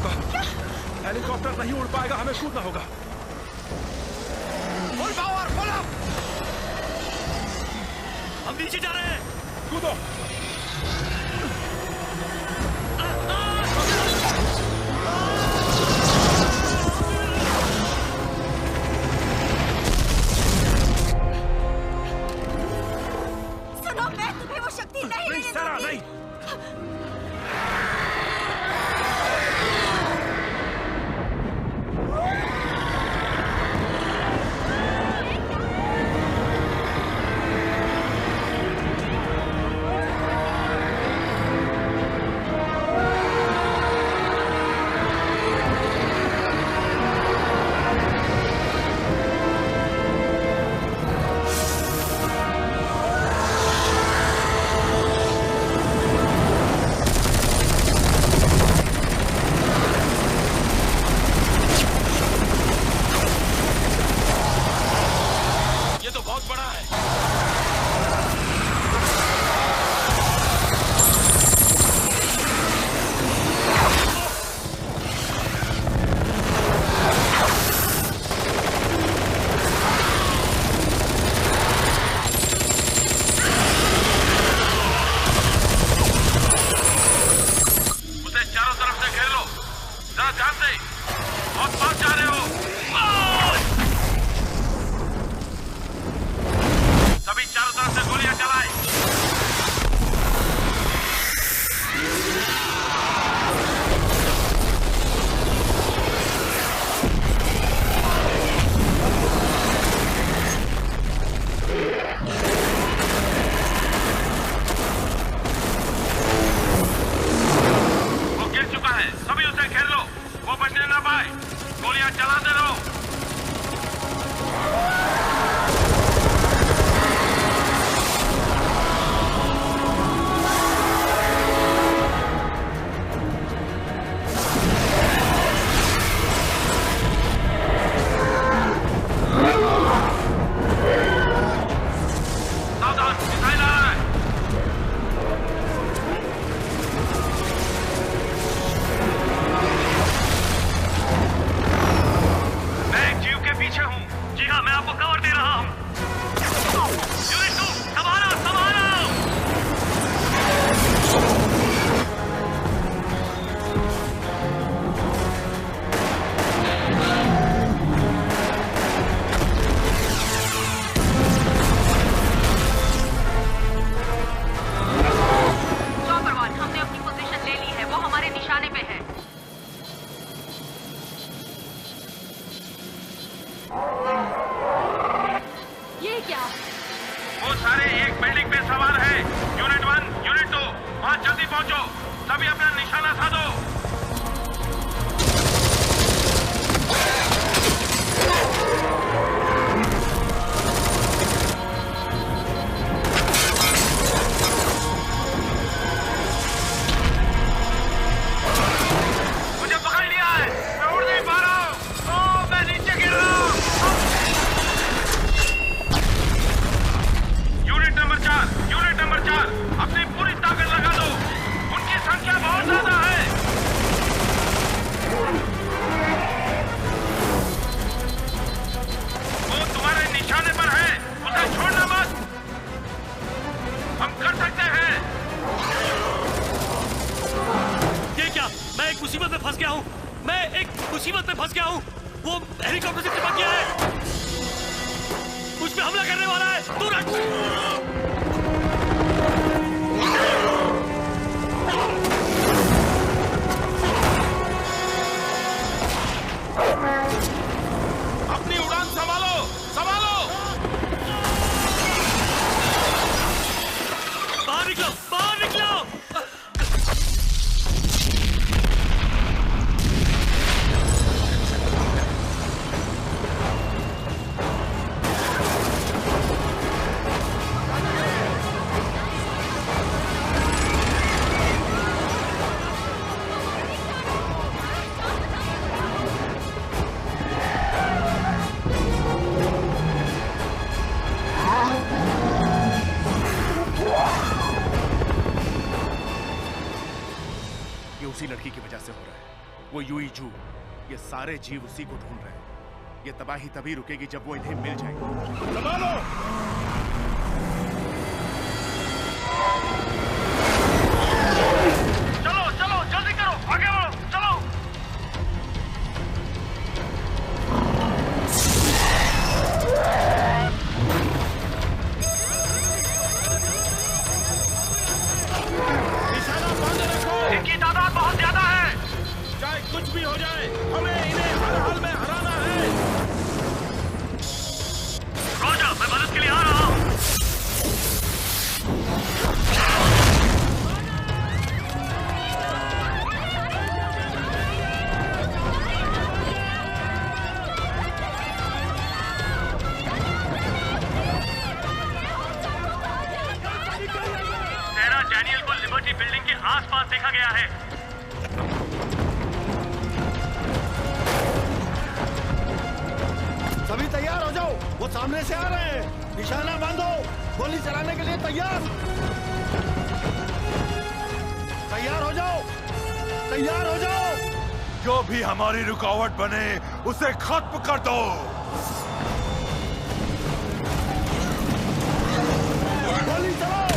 होगा। हेलीकॉप्टर नहीं उड़ पाएगा, हमें कूदना होगा। Full power, full up. हम नीचे जा रहे हैं। कूदो। सुनो, मैं तुम्हें वो शक्ति नहीं सारा नहीं। उसी लड़की की वजह से हो रहा है। वो युई जू, ये सारे जीव उसी को ढूंढ रहे हैं। ये तबाही तभी रुकेगी जब वो इन्हें मिल जाएगी। दबा लो! चलो चलो जल्दी करो, आगे बढ़ो, चलो। निशाना बांधे रखो। इनकी तादाद बहुत ज्यादा है। चाहे कुछ भी हो जाए, हमें इन्हें हर हाल में हराना है। रोजर, मैं मदद के लिए आ रहा हूँ। डैनियल को लिबर्टी बिल्डिंग के आसपास देखा गया है। सभी तैयार हो जाओ, वो सामने से आ रहे हैं। निशाना बांधो, गोली चलाने के लिए तैयार। तैयार हो जाओ, तैयार हो जाओ। जो भी हमारी रुकावट बने उसे खत्म कर दो। गोली चलाओ।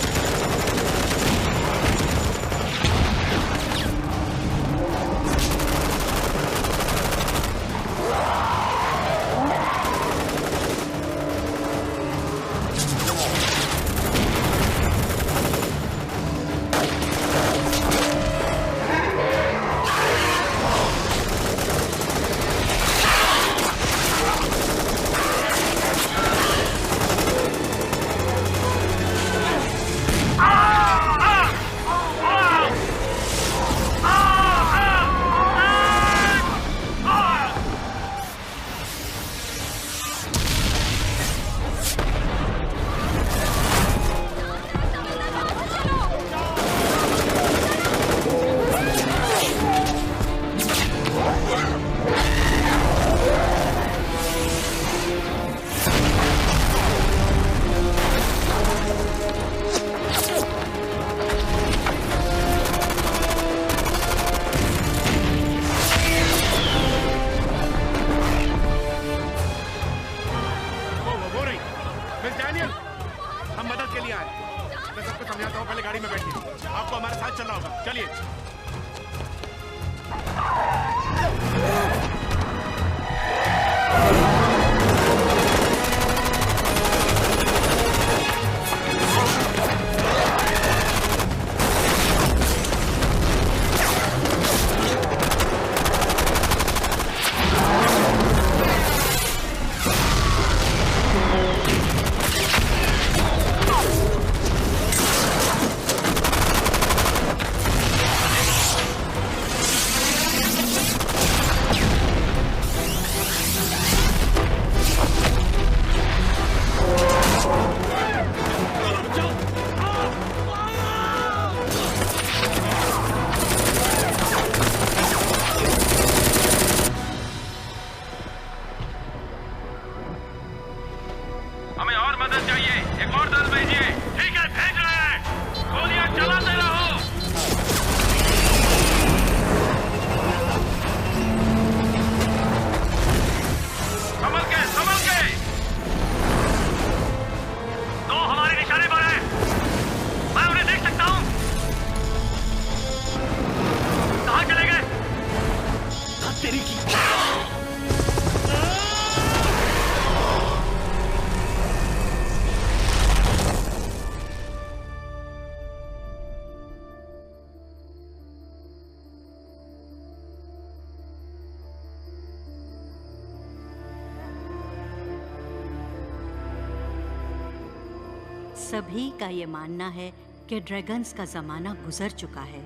सभी का ये मानना है कि ड्रैगन्स का ज़माना गुजर चुका है,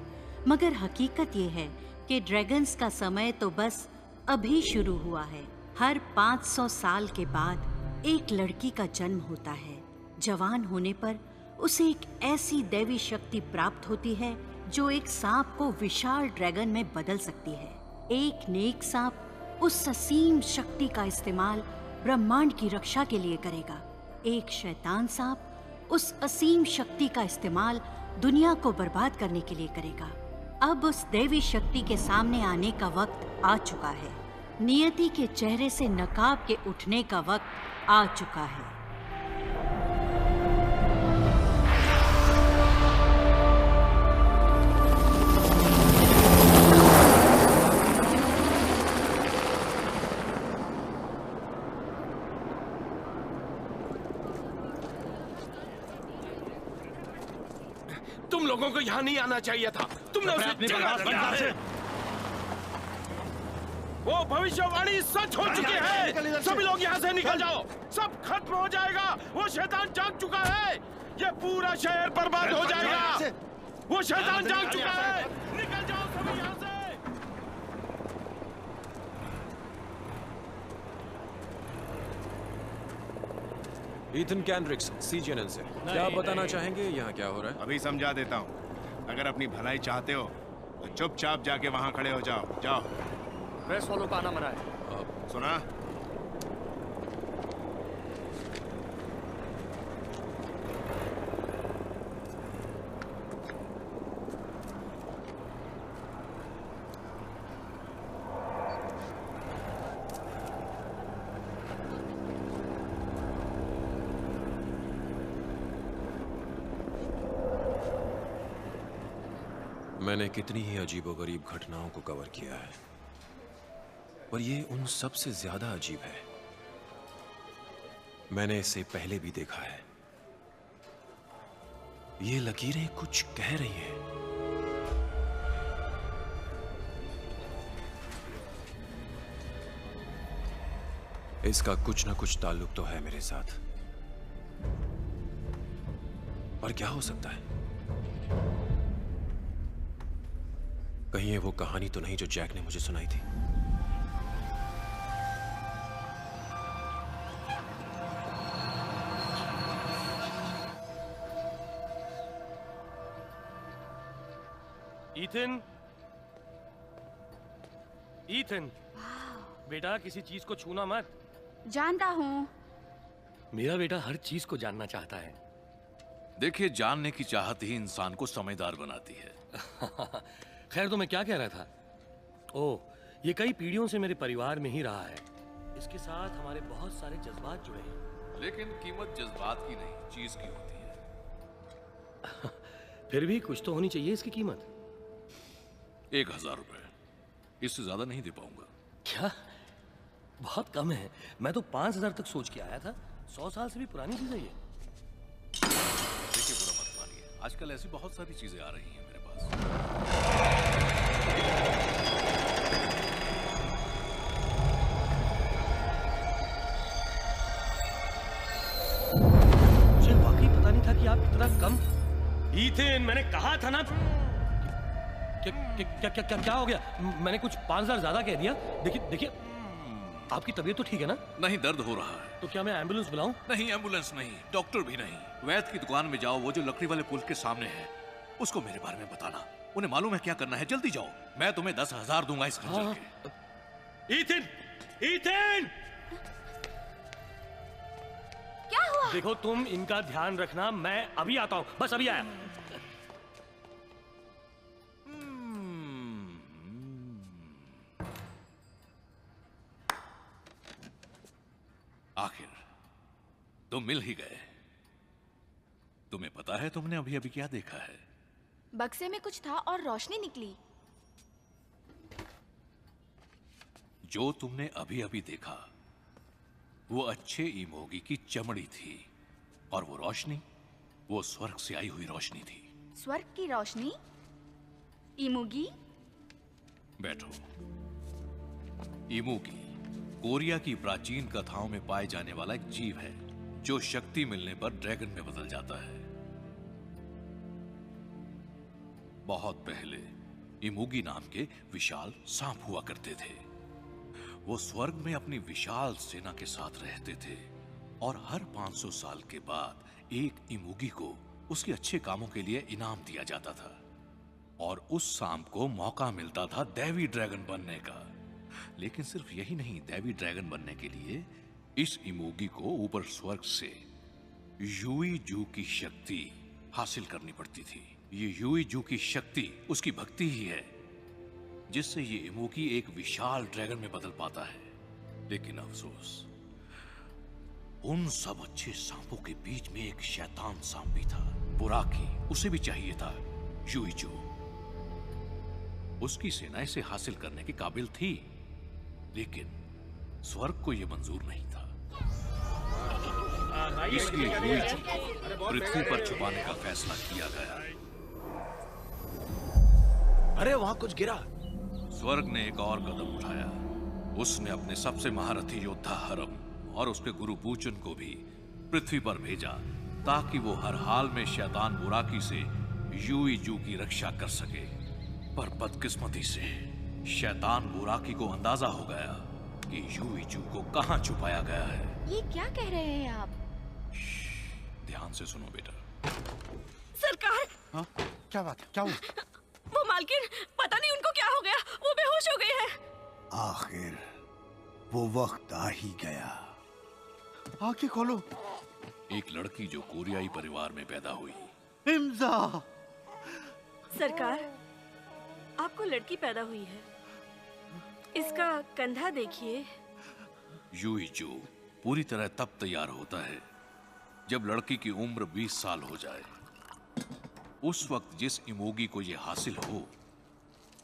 मगर हकीकत ये है कि ड्रैगन्स का समय तो बस अभी शुरू हुआ है। हर 500 साल के बाद एक लड़की का जन्म होता है। जवान होने पर उसे एक ऐसी दैवी शक्ति प्राप्त होती है जो एक सांप को विशाल ड्रैगन में बदल सकती है। एक नेक सांप उस असीम शक्ति का इस्तेमाल ब्रह्मांड की रक्षा के लिए करेगा। एक शैतान सांप उस असीम शक्ति का इस्तेमाल दुनिया को बर्बाद करने के लिए करेगा। अब उस देवी शक्ति के सामने आने का वक्त आ चुका है। नियति के चेहरे से नकाब के उठने का वक्त आ चुका है। तुम लोगों को यहाँ नहीं आना चाहिए था। तुमने उसे जगा दिया है। वो भविष्यवाणी सच हो चुकी है। सभी लोग यहाँ से निकल जाओ। सब खत्म हो जाएगा। वो शैतान जाग चुका है। ये पूरा शहर बर्बाद हो जाएगा। वो शैतान जाग चुका है। निकल जाओ सभी यहाँ से। ईथन कैंड्रिक्स, सीजीएनएन से। क्या आप बताना चाहेंगे यहाँ क्या हो रहा है? अभी समझा देता हूँ। अगर अपनी भलाई चाहते हो तो चुपचाप जाके वहां खड़े हो जाओ। जाओ। प्रेस वालों का आना मना है। सुना? मैंने कितनी ही अजीबोगरीब घटनाओं को कवर किया है, पर ये उन सब से ज्यादा अजीब है। मैंने इसे पहले भी देखा है। ये लकीरें कुछ कह रही हैं। इसका कुछ ना कुछ ताल्लुक तो है मेरे साथ, पर क्या हो सकता है? कहीं ये वो कहानी तो नहीं जो जैक ने मुझे सुनाई थी? ईथन, ईथन, बेटा किसी चीज को छूना मत। जानता हूँ। मेरा बेटा हर चीज को जानना चाहता है। देखिए, जानने की चाहत ही इंसान को समझदार बनाती है। खैर, तो मैं क्या कह रहा था? ओह, ये कई पीढ़ियों से मेरे परिवार में ही रहा है। इसके साथ हमारे बहुत सारे जज्बात जुड़े हैं। लेकिन कीमत जज्बात की नहीं, चीज की होती है। फिर भी कुछ तो होनी चाहिए इसकी कीमत। 1000 रुपए, इससे ज्यादा नहीं दे पाऊंगा। क्या? बहुत कम है। मैं तो 5000 तक सोच के आया था। 100 साल से भी पुरानी चीज है ये। देखिए, बुरा मत मानिए, आजकल ऐसी बहुत सारी चीजें आ रही हैं मेरे पास। मुझे वाकई पता नहीं था कि आप इतना कम। ईथन, मैंने कहा था ना। क्या हो गया? मैंने कुछ 5000 ज्यादा कह दिया। देखिए, आपकी तबीयत तो ठीक है ना? नहीं, दर्द हो रहा है। तो क्या मैं एम्बुलेंस बुलाऊं? नहीं, एम्बुलेंस नहीं, डॉक्टर भी नहीं। वैद्य की दुकान में जाओ, वो जो लकड़ी वाले पुल के सामने है। उसको मेरे बारे में बताना। उन्हें मालूम है क्या करना है। जल्दी जाओ, मैं तुम्हें 10,000 दूंगा इस खर्चे के। Ethan, Ethan! क्या हुआ? देखो, तुम इनका ध्यान रखना। मैं अभी आता हूँ, बस अभी आया। आखिर तुम मिल ही गए। तुम्हें पता है तुमने अभी अभी क्या देखा है? बक्से में कुछ था और रोशनी निकली। जो तुमने अभी अभी देखा वो अच्छे इमोगी की चमड़ी थी, और वो रोशनी, वो स्वर्ग से आई हुई रोशनी थी। स्वर्ग की रोशनी? इमुगी? बैठो। इमोगी कोरिया की प्राचीन कथाओं में पाए जाने वाला एक जीव है जो शक्ति मिलने पर ड्रैगन में बदल जाता है। बहुत पहले इमोगी नाम के विशाल सांप हुआ करते थे। वो स्वर्ग में अपनी विशाल सेना के साथ रहते थे, और हर 500 साल के बाद एक इमोगी को उसके अच्छे कामों के लिए इनाम दिया जाता था, और उस सांप को मौका मिलता था दैवी ड्रैगन बनने का। लेकिन सिर्फ यही नहीं, दैवी ड्रैगन बनने के लिए इस इमोगी को ऊपर स्वर्ग से यूई जू की शक्ति हासिल करनी पड़ती थी। ये यूईजू की शक्ति उसकी भक्ति ही है जिससे ये इमोगी एक विशाल ड्रैगन में बदल पाता है। लेकिन अफसोस, उन सब अच्छे सांपों के बीच में एक शैतान सांप भी था, बुराकी। उसे भी चाहिए था यूईजू। उसकी सेना इसे हासिल करने के काबिल थी, लेकिन स्वर्ग को यह मंजूर नहीं था। इसलिए यूईजू पृथ्वी पर छुपाने का फैसला किया गया। अरे वहां कुछ गिरा। स्वर्ग ने एक और कदम उठाया। उसने अपने सबसे महारथी योद्धा हरम और उसके गुरु बूचन को भी पृथ्वी पर भेजा ताकि वो हर हाल में शैतान बुराकी से यूईजू की रक्षा कर सके। पर बदकिस्मती से शैतान बुराकी को अंदाजा हो गया कि यूईजू को कहां छुपाया गया है। ये क्या कह रहे हैं आप? ध्यान से सुनो बेटा। सरकार, हाँ? क्या बात है? क्या हुआ? वो मालकिन, पता नहीं उनको क्या हो गया, वो बेहोश हो गए हैं। आखिर वो वक्त आ ही गया। आंखें खोलो। एक लड़की जो कोरियाई परिवार में पैदा हुई। इम्जा। सरकार, आपको लड़की पैदा हुई है। इसका कंधा देखिए। यूईजू पूरी तरह तब तैयार होता है जब लड़की की उम्र 20 साल हो जाए। उस वक्त जिस इमोगी को ये हासिल हो,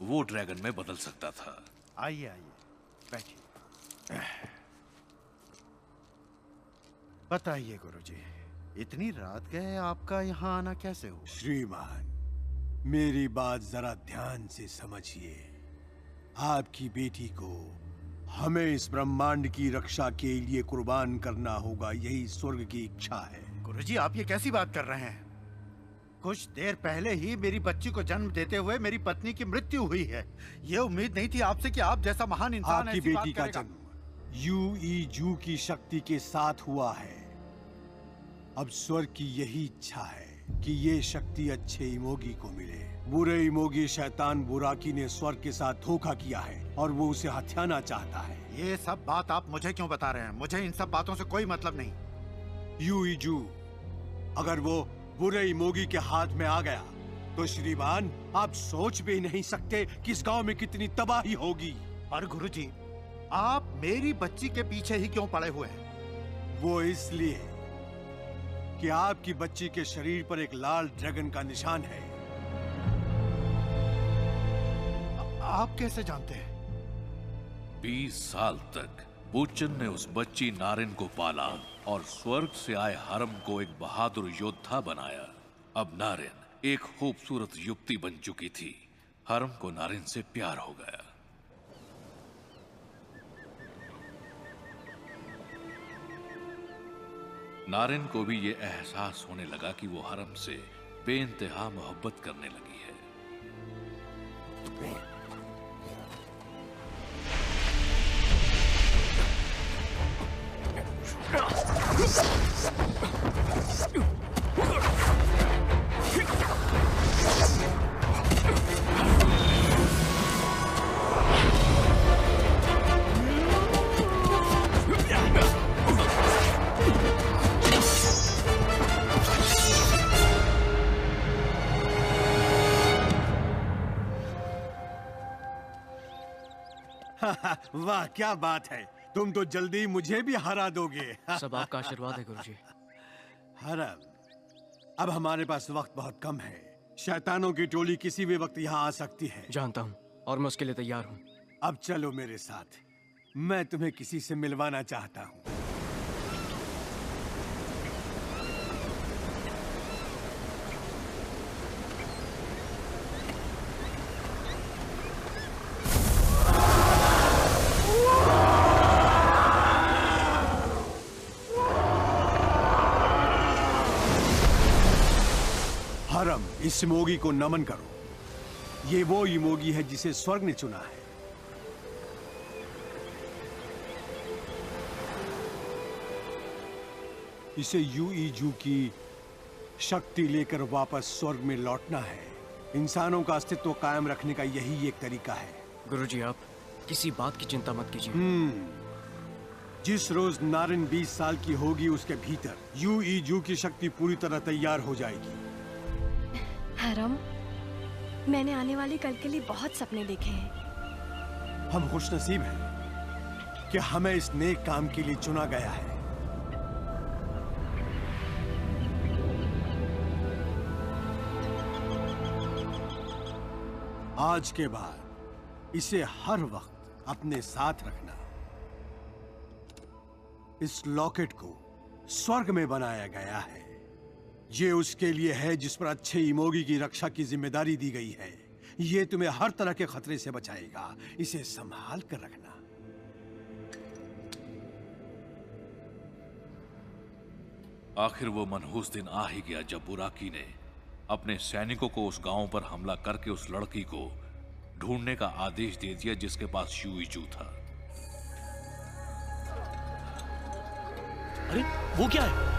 वो ड्रैगन में बदल सकता था। आइए आइए, बैठिए। बताइए गुरुजी, इतनी रात गए आपका यहाँ आना कैसे हुआ? श्रीमान, मेरी बात जरा ध्यान से समझिए। आपकी बेटी को हमें इस ब्रह्मांड की रक्षा के लिए कुर्बान करना होगा, यही स्वर्ग की इच्छा है। गुरुजी, आप ये कैसी बात कर रहे हैं? कुछ देर पहले ही मेरी बच्ची को जन्म देते हुए मेरी पत्नी की मृत्यु हुई है। ये उम्मीद नहीं थी आपसे कि आप जैसा महान इंसान आपकी ऐसी बात बेटी का करेगा। जन्म यूईजू की शक्ति के साथ हुआ है। अब स्वर्ग की यही इच्छा है कि ये शक्ति अच्छे इमोगी को मिले। बुरे इमोगी शैतान बुराकी ने स्वर्ग के साथ धोखा किया है और वो उसे हथियाना चाहता है। ये सब बात आप मुझे क्यों बता रहे हैं? मुझे इन सब बातों से कोई मतलब नहीं। यूईजू अगर वो बुरे इमोगी के हाथ में आ गया तो श्रीमान, आप सोच भी नहीं सकते कि इस गांव में कितनी तबाही होगी। और गुरुजी, आप मेरी बच्ची के पीछे ही क्यों पड़े हुए हैं? वो इसलिए कि आपकी बच्ची के शरीर पर एक लाल ड्रैगन का निशान है। आप कैसे जानते हैं? 20 साल तक बूचन ने उस बच्ची नारिन को पाला और स्वर्ग से आए हरम को एक बहादुर योद्धा बनाया। अब नारिन एक खूबसूरत युवती बन चुकी थी। हरम को नारिन से प्यार हो गया। नारिन को भी ये एहसास होने लगा कि वो हरम से बेइंतहा मोहब्बत करने लगी है। वाह, क्या बात है! तुम तो जल्दी मुझे भी हरा दोगे। सब आपका आशीर्वाद है गुरुजी। हरम, अब हमारे पास वक्त बहुत कम है। शैतानों की टोली किसी भी वक्त यहाँ आ सकती है। जानता हूँ और मैं उसके लिए तैयार हूँ। अब चलो मेरे साथ, मैं तुम्हें किसी से मिलवाना चाहता हूँ। हरम, इस इमोगी को नमन करो। ये वो इमोगी है जिसे स्वर्ग ने चुना है। इसे यूईजू की शक्ति लेकर वापस स्वर्ग में लौटना है। इंसानों का अस्तित्व कायम रखने का यही एक तरीका है। गुरुजी, आप किसी बात की चिंता मत कीजिए। जिस रोज नारिन 20 साल की होगी, उसके भीतर यूईजू की शक्ति पूरी तरह तैयार हो जाएगी। धर्म, मैंने आने वाले कल के लिए बहुत सपने देखे हैं। हम खुशनसीब हैं कि हमें इस नेक काम के लिए चुना गया है। आज के बाद इसे हर वक्त अपने साथ रखना। इस लॉकेट को स्वर्ग में बनाया गया है। ये उसके लिए है जिस पर अच्छे इमोगी की रक्षा की जिम्मेदारी दी गई है। ये तुम्हें हर तरह के खतरे से बचाएगा। इसे संभाल कर रखना। आखिर वो मनहूस दिन आ ही गया जब बुराकी ने अपने सैनिकों को उस गांव पर हमला करके उस लड़की को ढूंढने का आदेश दे दिया जिसके पास शुईजू था। अरे वो क्या है?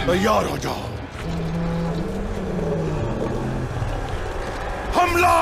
तैयार हो जाओ। हमला!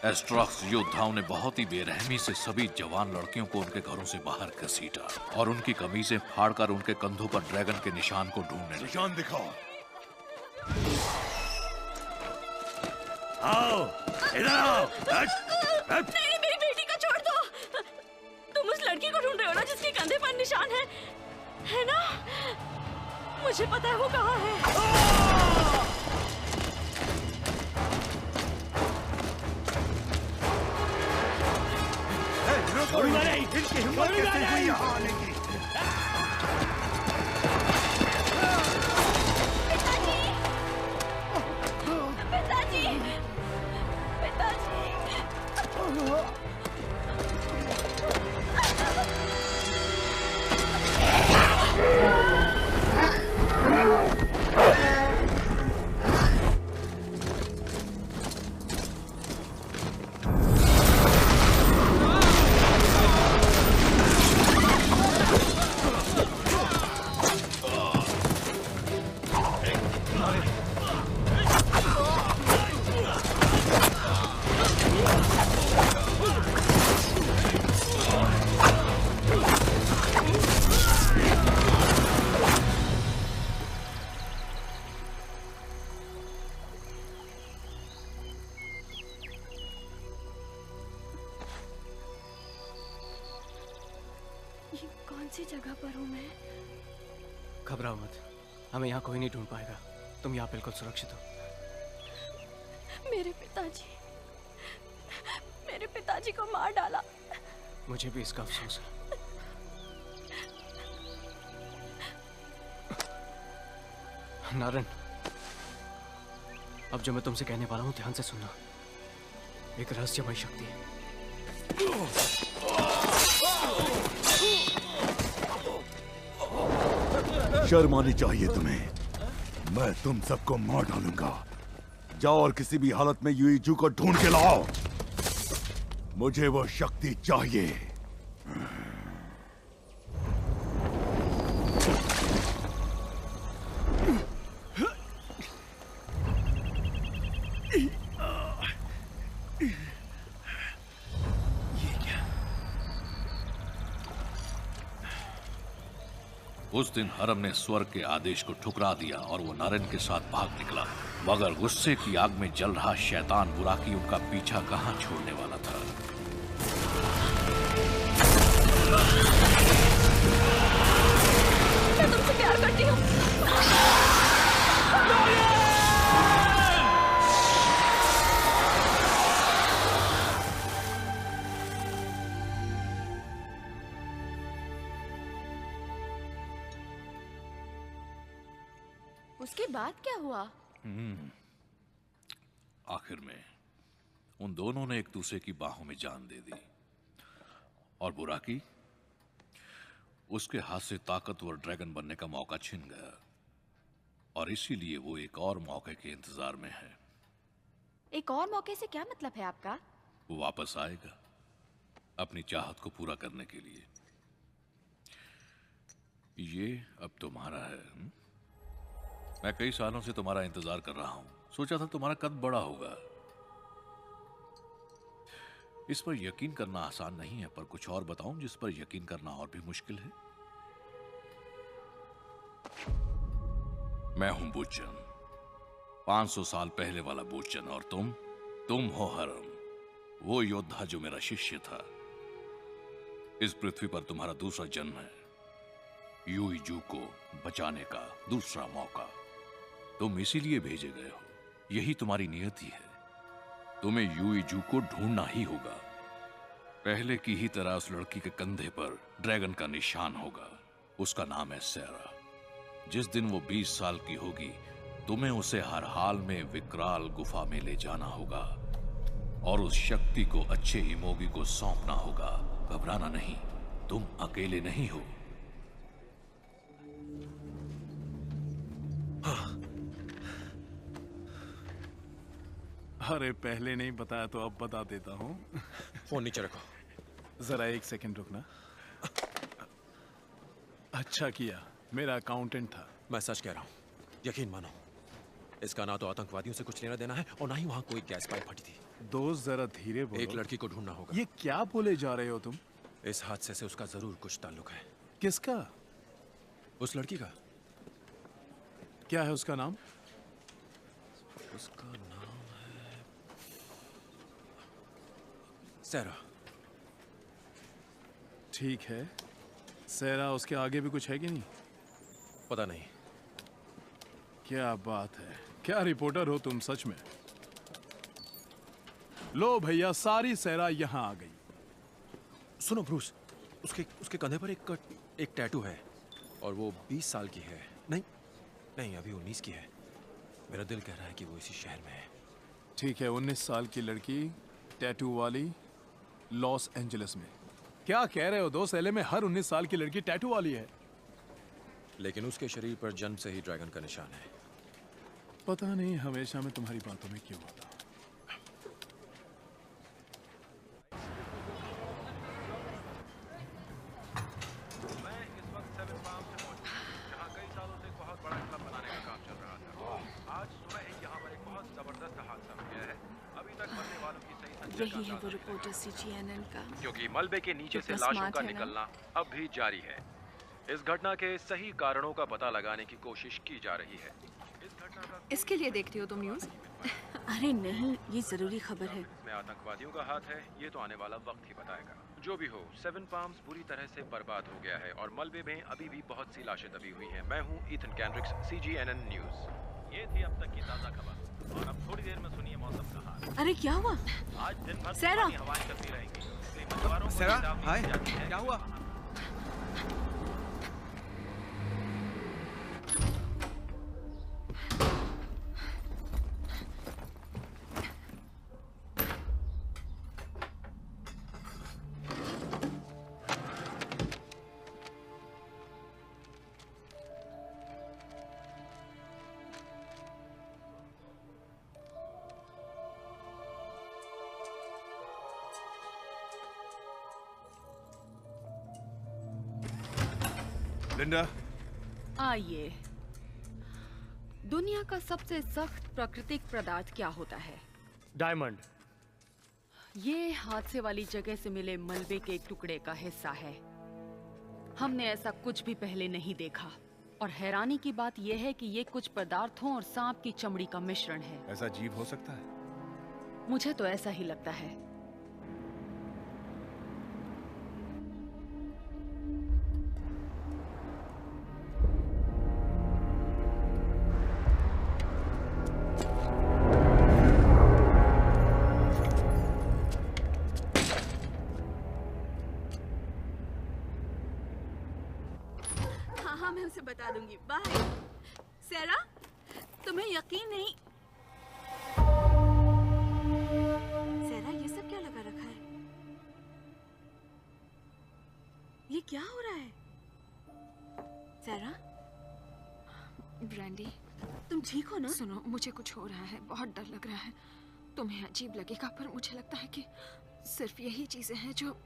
एस्ट्रॉक्स योद्धाओं ने बहुत ही बेरहमी से सभी जवान लड़कियों को उनके घरों से बाहर घसीटा और उनकी कमीजें फाड़कर उनके कंधों पर ड्रैगन के निशान को ढूंढने लगे। निशान दिखाओ। आओ, इधर आओ। नहीं, मेरी बेटी को छोड़ दो। तुम उस लड़की को ढूंढ रहे हो ना जिसके कंधे पर निशान है ना? मुझे पता है वो कहाँ है। इनकी हिम्मत कैसे हुई यहाँ आने की? पिताजी! पिताजी! ये कौन सी जगह पर हूँ मैं? घबराओ मत, हमें यहाँ कोई नहीं ढूंढ पाएगा। तुम यहाँ बिल्कुल सुरक्षित हो। मेरे पिताजी को मार डाला। मुझे भी इसका अफसोस है। नारायण, अब जो मैं तुमसे कहने वाला हूँ ध्यान से सुनना। एक रहस्यमय शक्ति है। शर्म आनी चाहिए तुम्हें। मैं तुम सबको मार डालूंगा। जाओ और किसी भी हालत में यूईजू को ढूंढ के लाओ। मुझे वो शक्ति चाहिए। उस दिन हरम ने स्वर्ग के आदेश को ठुकरा दिया और वो नारायण के साथ भाग निकला, मगर गुस्से की आग में जल रहा शैतान बुराकी उनका पीछा कहां छोड़ने वाला था। मैं तुमसे प्यार करती हूँ। उसके बाद क्या हुआ? आखिर में उन दोनों ने एक दूसरे की बाहों में जान दे दी और बुराकी उसके हाथ से ताकतवर ड्रैगन बनने का मौका छिन गया और इसीलिए वो एक और मौके के इंतजार में है। एक और मौके से क्या मतलब है आपका? वो वापस आएगा अपनी चाहत को पूरा करने के लिए। ये अब तुम्हारा है। मैं कई सालों से तुम्हारा इंतजार कर रहा हूं। सोचा था तुम्हारा कद बड़ा होगा। इस पर यकीन करना आसान नहीं है, पर कुछ और बताऊं जिस पर यकीन करना और भी मुश्किल है। मैं हूं बूचन, 500 साल पहले वाला बूचन, और तुम हो हरम, वो योद्धा जो मेरा शिष्य था। इस पृथ्वी पर तुम्हारा दूसरा जन्म है, यूईजू को बचाने का दूसरा मौका। तुम इसीलिए भेजे गए हो, यही तुम्हारी नियति है। तुम्हें यूईजू को ढूंढना ही होगा। पहले की ही तरह उस लड़की के कंधे पर ड्रैगन का निशान होगा। उसका नाम है सेरा। जिस दिन वो 20 साल की होगी, तुम्हें उसे हर हाल में विकराल गुफा में ले जाना होगा और उस शक्ति को अच्छे इमोगी को सौंपना होगा। घबराना नहीं, तुम अकेले नहीं हो। अरे पहले नहीं बताया तो अब बता देता हूँ। फोन नीचे रखो। जरा एक सेकंड रुकना। अच्छा किया, मेरा अकाउंटेंट था। मैं सच कह रहा हूँ, यकीन मानो। इसका ना तो आतंकवादियों से कुछ लेना देना है और ना ही वहाँ कोई गैस पाइप फटी थी। दोस्त जरा धीरे बोलो। एक लड़की को ढूंढना होगा। ये क्या बोले जा रहे हो तुम? इस हादसे से उसका जरूर कुछ ताल्लुक है। किसका? उस लड़की का। क्या है उसका नाम? उसका नाम है सेरा। ठीक है, सेरा। उसके आगे भी कुछ है कि नहीं? पता नहीं। क्या बात है, क्या रिपोर्टर हो तुम सच में। लो भैया, सारी सेरा यहाँ आ गई। सुनो ब्रूस, उसके कंधे पर एक टैटू है और वो 20 साल की है। नहीं, अभी 19 की है। मेरा दिल कह रहा है कि वो इसी शहर में है। ठीक है, 19 साल की लड़की, टैटू वाली, लॉस एंजलिस में। क्या कह रहे हो दोस्त? एलए में हर 19 साल की लड़की टैटू वाली है। लेकिन उसके शरीर पर जन्म से ही ड्रैगन का निशान है। पता नहीं हमेशा मैं तुम्हारी बातों में क्यों होता हूं। यही है वो रिपोर्टर सीजीएनएन का। क्योंकि मलबे के नीचे से लाशों का निकलना अब भी जारी है। इस घटना के सही कारणों का पता लगाने की कोशिश की जा रही है। इसके लिए देखती हो तुम न्यूज़? अरे नहीं, ये जरूरी खबर है। इसमें आतंकवादियों का हाथ है, ये तो आने वाला वक्त ही बताएगा। जो भी हो, सेवन पाम्स बुरी तरह से बर्बाद हो गया है और मलबे में अभी भी बहुत सी लाशें दबी हुई हैं। मैं हूं ईथन कैंड्रिक्स, CGNN न्यूज़। ये थी अब तक की ताज़ा खबर और अब थोड़ी देर में सुनिए मौसम का हाल। अरे क्या हुआ? आज दिन भर सैरा! तूफानी हवाएं चलती रहेंगी, इसलिए मछुआरों को सैरा, चेतावनी हाय, दी जाती है। क्या हुआ? लिंडा, आइए। दुनिया का सबसे सख्त प्राकृतिक पदार्थ क्या होता है? डायमंड। ये हादसे वाली जगह से मिले मलबे के एक टुकड़े का हिस्सा है। हमने ऐसा कुछ भी पहले नहीं देखा और हैरानी की बात यह है कि ये कुछ पदार्थों और सांप की चमड़ी का मिश्रण है। ऐसा जीव हो सकता है? मुझे तो ऐसा ही लगता है। हाँ, मैं उसे बता दूंगी। बाय। सैरा, तुम्हें यकीन नहीं। सैरा, ये सब क्या लगा रखा है? ये क्या हो रहा है? सैरा? ब्रांडी, तुम ठीक हो ना? सुनो, मुझे कुछ हो रहा है, बहुत डर लग रहा है। तुम्हें अजीब लगेगा पर मुझे लगता है कि सिर्फ यही चीजें हैं जो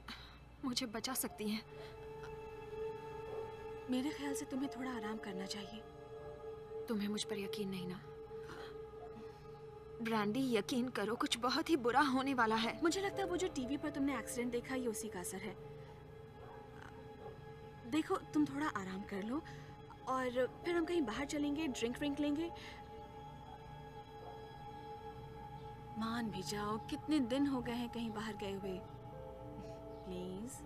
मुझे बचा सकती हैं। मेरे ख्याल से तुम्हें थोड़ा आराम करना चाहिए। तुम्हें मुझ पर यकीन नहीं ना? ब्रांडी, यकीन करो, कुछ बहुत ही बुरा होने वाला है। मुझे लगता है वो जो टीवी पर तुमने एक्सीडेंट देखा ये उसी का असर है। देखो, तुम थोड़ा आराम कर लो और फिर हम कहीं बाहर चलेंगे, ड्रिंक लेंगे। मान भी जाओ, कितने दिन हो गए हैं कहीं बाहर गए हुए। प्लीज।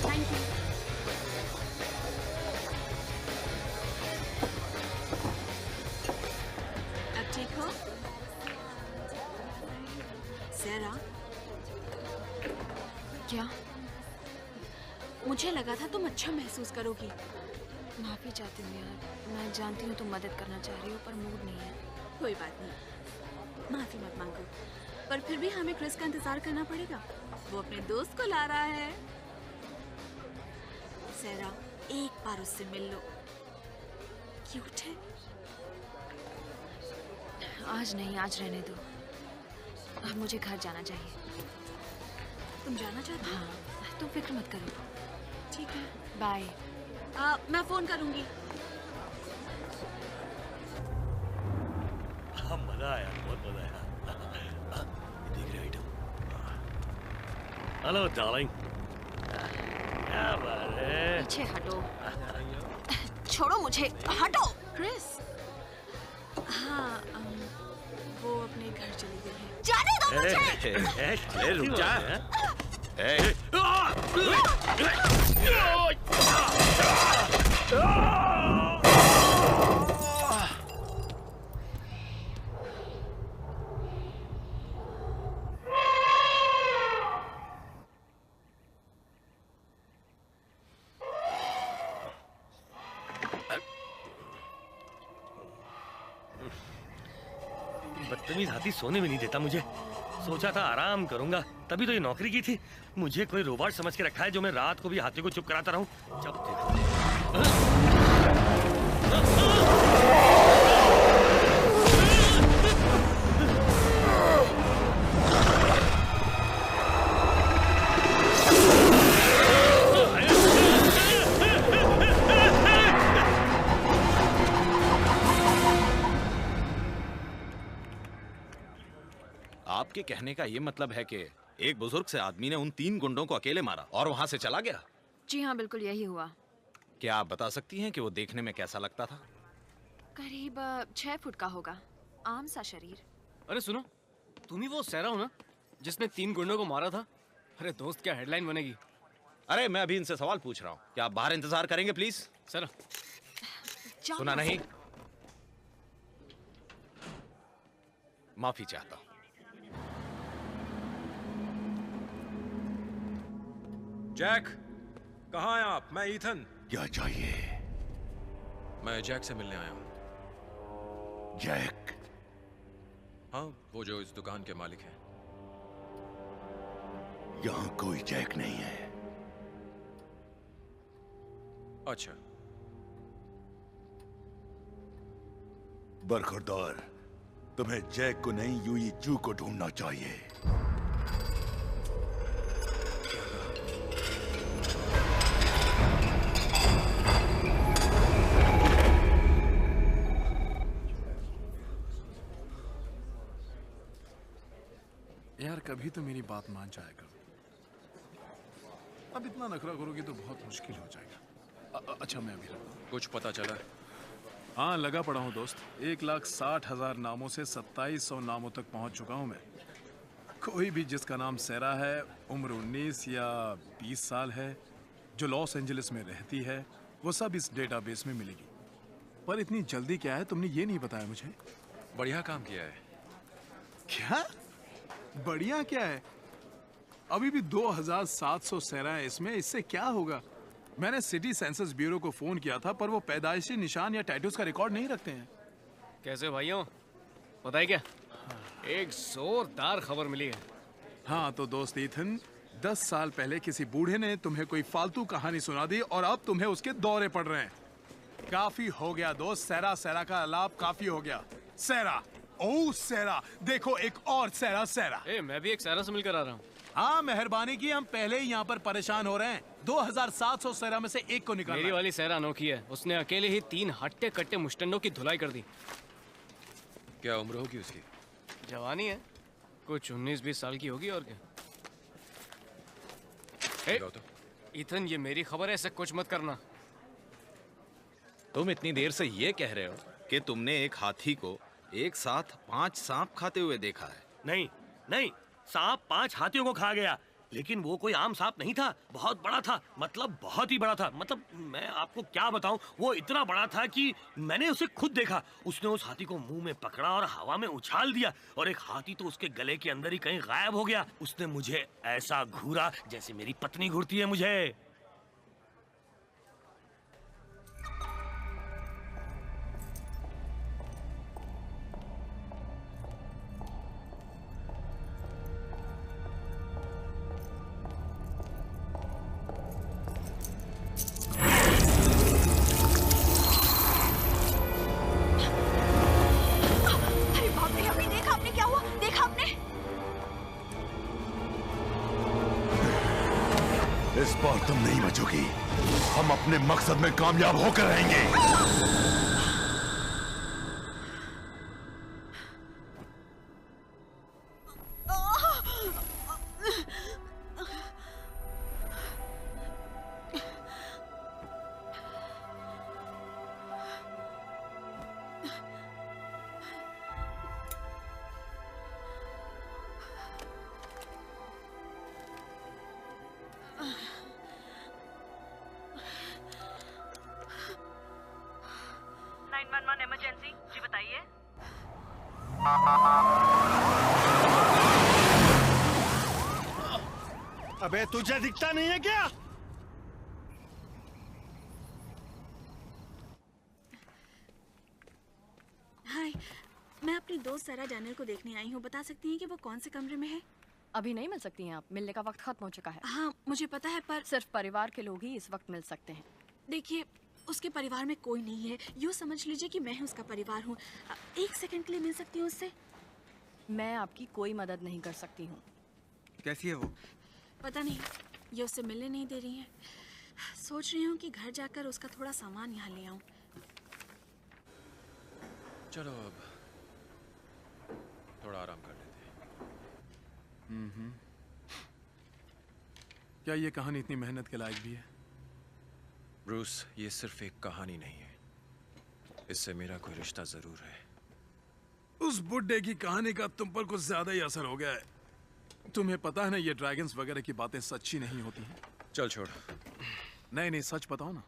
Thank you. अब ठीक हो? सैरा? क्या? मुझे लगा था तुम अच्छा महसूस करोगी। माफी चाहती हूँ यार, मैं जानती हूँ तुम मदद करना चाह रही हो पर मूड नहीं है। कोई बात नहीं, माफी मत मांगो। पर फिर भी हमें क्रिस का इंतजार करना पड़ेगा। वो अपने दोस्त को ला रहा है। सैरा, एक बार उससे मिल लो। क्यूट है। आज नहीं, आज रहने दो। अब मुझे घर जाना चाहिए। तुम जाना चाहती हो? हाँ, तुम फिक्र मत करो। ठीक है, बाय। मैं फोन करूंगी। हाँ, मजा आया, बहुत मजा आया। देख रहे आइटम। Hello darling. क्या बात है? पीछे हटो। छोड़ो मुझे, हटो। क्रिस। हाँ, वो अपने घर चली गई है। जाने दो मुझे। रुक जा। बदतमीज हाथी सोने में नहीं देता मुझे। सोचा था आराम करूंगा, तभी तो ये नौकरी की थी। मुझे कोई रोबोट समझ के रखा है जो मैं रात को भी हाथी को चुप कराता रहूं। जब देखो आपके कहने का ये मतलब है कि एक बुजुर्ग से आदमी ने उन 3 गुंडों को अकेले मारा और वहां से चला गया? जी हाँ, बिल्कुल यही हुआ। क्या आप बता सकती हैं कि वो देखने में कैसा लगता था? करीब 6 फुट का होगा। आम सा शरीर। अरे सुनो, तुम ही वो सहरा हो ना जिसने 3 गुंडों को मारा था? अरे दोस्त, क्या हेडलाइन बनेगी। अरे मैं अभी इनसे सवाल पूछ रहा हूँ, क्या आप बाहर इंतजार करेंगे प्लीज? सर सुना नहीं? माफी चाहता हूँ। जैक, कहाँ हैं आप? मैं ईथन। क्या चाहिए? मैं जैक से मिलने आया हूँ। जैक? हाँ, वो जो इस दुकान के मालिक हैं। यहाँ कोई जैक नहीं है। अच्छा। बरखुरदार, तुम्हें जैक को नहीं यूई जू को ढूंढना चाहिए। यार कभी तो मेरी बात मान जाया करो। अब इतना नखरा करोगे तो बहुत मुश्किल हो जाएगा। अच्छा मैं अभी रखता हूँ। कुछ पता चला? हाँ लगा पड़ा हूँ दोस्त। 1,60,000 नामों से 2700 नामों तक पहुँच चुका हूँ मैं। कोई भी जिसका नाम सहरा है, उम्र 19 या 20 साल है, जो लॉस एंजलिस में रहती है, वो सब इस डेटाबेस में मिलेगी। पर इतनी जल्दी क्या है, तुमने ये नहीं बताया मुझे। बढ़िया काम किया है। क्या बढ़िया क्या है? अभी भी 2,700 सहरा है इसमें। इससे क्या होगा? मैंने सिटी सेंसस ब्यूरो को फोन किया था, पर वो पैदाइशी निशान या टैटूज का रिकॉर्ड नहीं रखते हैं। कैसे भाइयों, पता है क्या, एक जोरदार खबर मिली है। हाँ तो दोस्त ईथन, 10 साल पहले किसी बूढ़े ने तुम्हें कोई फालतू कहानी सुना दी और अब तुम्हें उसके दौरे पड़ रहे हैं। काफी हो गया दोस्त, सहरा सहरा का आलाप काफी हो गया। सहरा, ओ सहरा, देखो एक और सहरा। सहरा, मैं भी एक सहरा से मिलकर आ रहा हूँ। हाँ मेहरबानी की, हम पहले ही यहाँ पर परेशान हो रहे हैं। 2,700 सहरा में से एक को निकालना। मेरी वाली सहरा अनोखी है, उसने अकेले ही 3 हट्टे कट्टे मुस्टंडों की धुलाई कर दी। क्या उम्र होगी उसकी? जवानी है, कुछ 19-20 साल की होगी और क्या। ईथन, ये मेरी खबर है, ऐसे कुछ मत करना। तुम इतनी देर से ये कह रहे हो कि तुमने एक हाथी को एक साथ 5 सांप खाते हुए देखा है? नहीं नहीं, सांप 5 हाथियों को खा गया, लेकिन वो कोई आम सांप नहीं था, बहुत बड़ा था। मतलब बहुत ही बड़ा था। मतलब मैं आपको क्या बताऊं, वो इतना बड़ा था कि मैंने उसे खुद देखा। उसने उस हाथी को मुंह में पकड़ा और हवा में उछाल दिया, और एक हाथी तो उसके गले के अंदर ही कहीं गायब हो गया। उसने मुझे ऐसा घूरा जैसे मेरी पत्नी घूरती है मुझे। इस बार तुम नहीं बचोगी। हम अपने मकसद में कामयाब होकर रहेंगे। इमरजेंसी जी, बताइए। अबे तुझे दिखता नहीं है क्या? हाय, मैं अपनी दोस्त सारा डैनियल को देखने आई हूँ। बता सकती हैं कि वो कौन से कमरे में है? अभी नहीं मिल सकती हैं आप, मिलने का वक्त खत्म हो चुका है। हाँ मुझे पता है, पर सिर्फ परिवार के लोग ही इस वक्त मिल सकते हैं। देखिए, उसके परिवार में कोई नहीं है। यूँ समझ लीजिए कि मैं उसका परिवार हूँ। 1 सेकंड के लिए मिल सकती हूँ उससे? मैं आपकी कोई मदद नहीं कर सकती हूँ। कैसी है वो? पता नहीं, ये उससे मिलने नहीं दे रही है। सोच रही हूँ कि घर जाकर उसका थोड़ा सामान यहाँ ले आऊँ। चलो अब थोड़ा आराम कर लेते हैं। क्या ये कहानी इतनी मेहनत के लायक भी है? ब्रूस, ये सिर्फ एक कहानी नहीं है, इससे मेरा कोई रिश्ता जरूर है। उस बुड्ढे की कहानी का तुम पर कुछ ज्यादा ही असर हो गया है। तुम्हें पता है ना ये ड्रैगन्स वगैरह की बातें सच्ची नहीं होती हैं। चल छोड़। नहीं सच बताओ ना,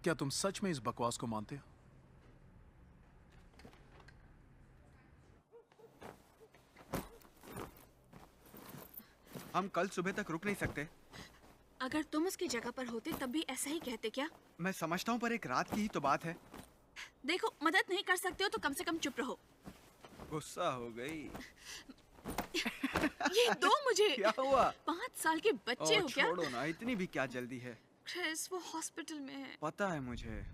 क्या तुम सच में इस बकवास को मानते हो? हम कल सुबह तक रुक नहीं सकते। अगर तुम उसकी जगह पर होते तब भी ऐसा ही कहते क्या? मैं समझता हूँ पर एक रात की ही तो बात है। देखो, मदद नहीं कर सकते हो तो कम से कम चुप रहो। गुस्सा हो गई। ये दो मुझे। क्या हुआ? 5 साल के बच्चे हो क्या? छोड़ो ना, इतनी भी क्या जल्दी है। क्रिस, वो हॉस्पिटल में है। पता है मुझे।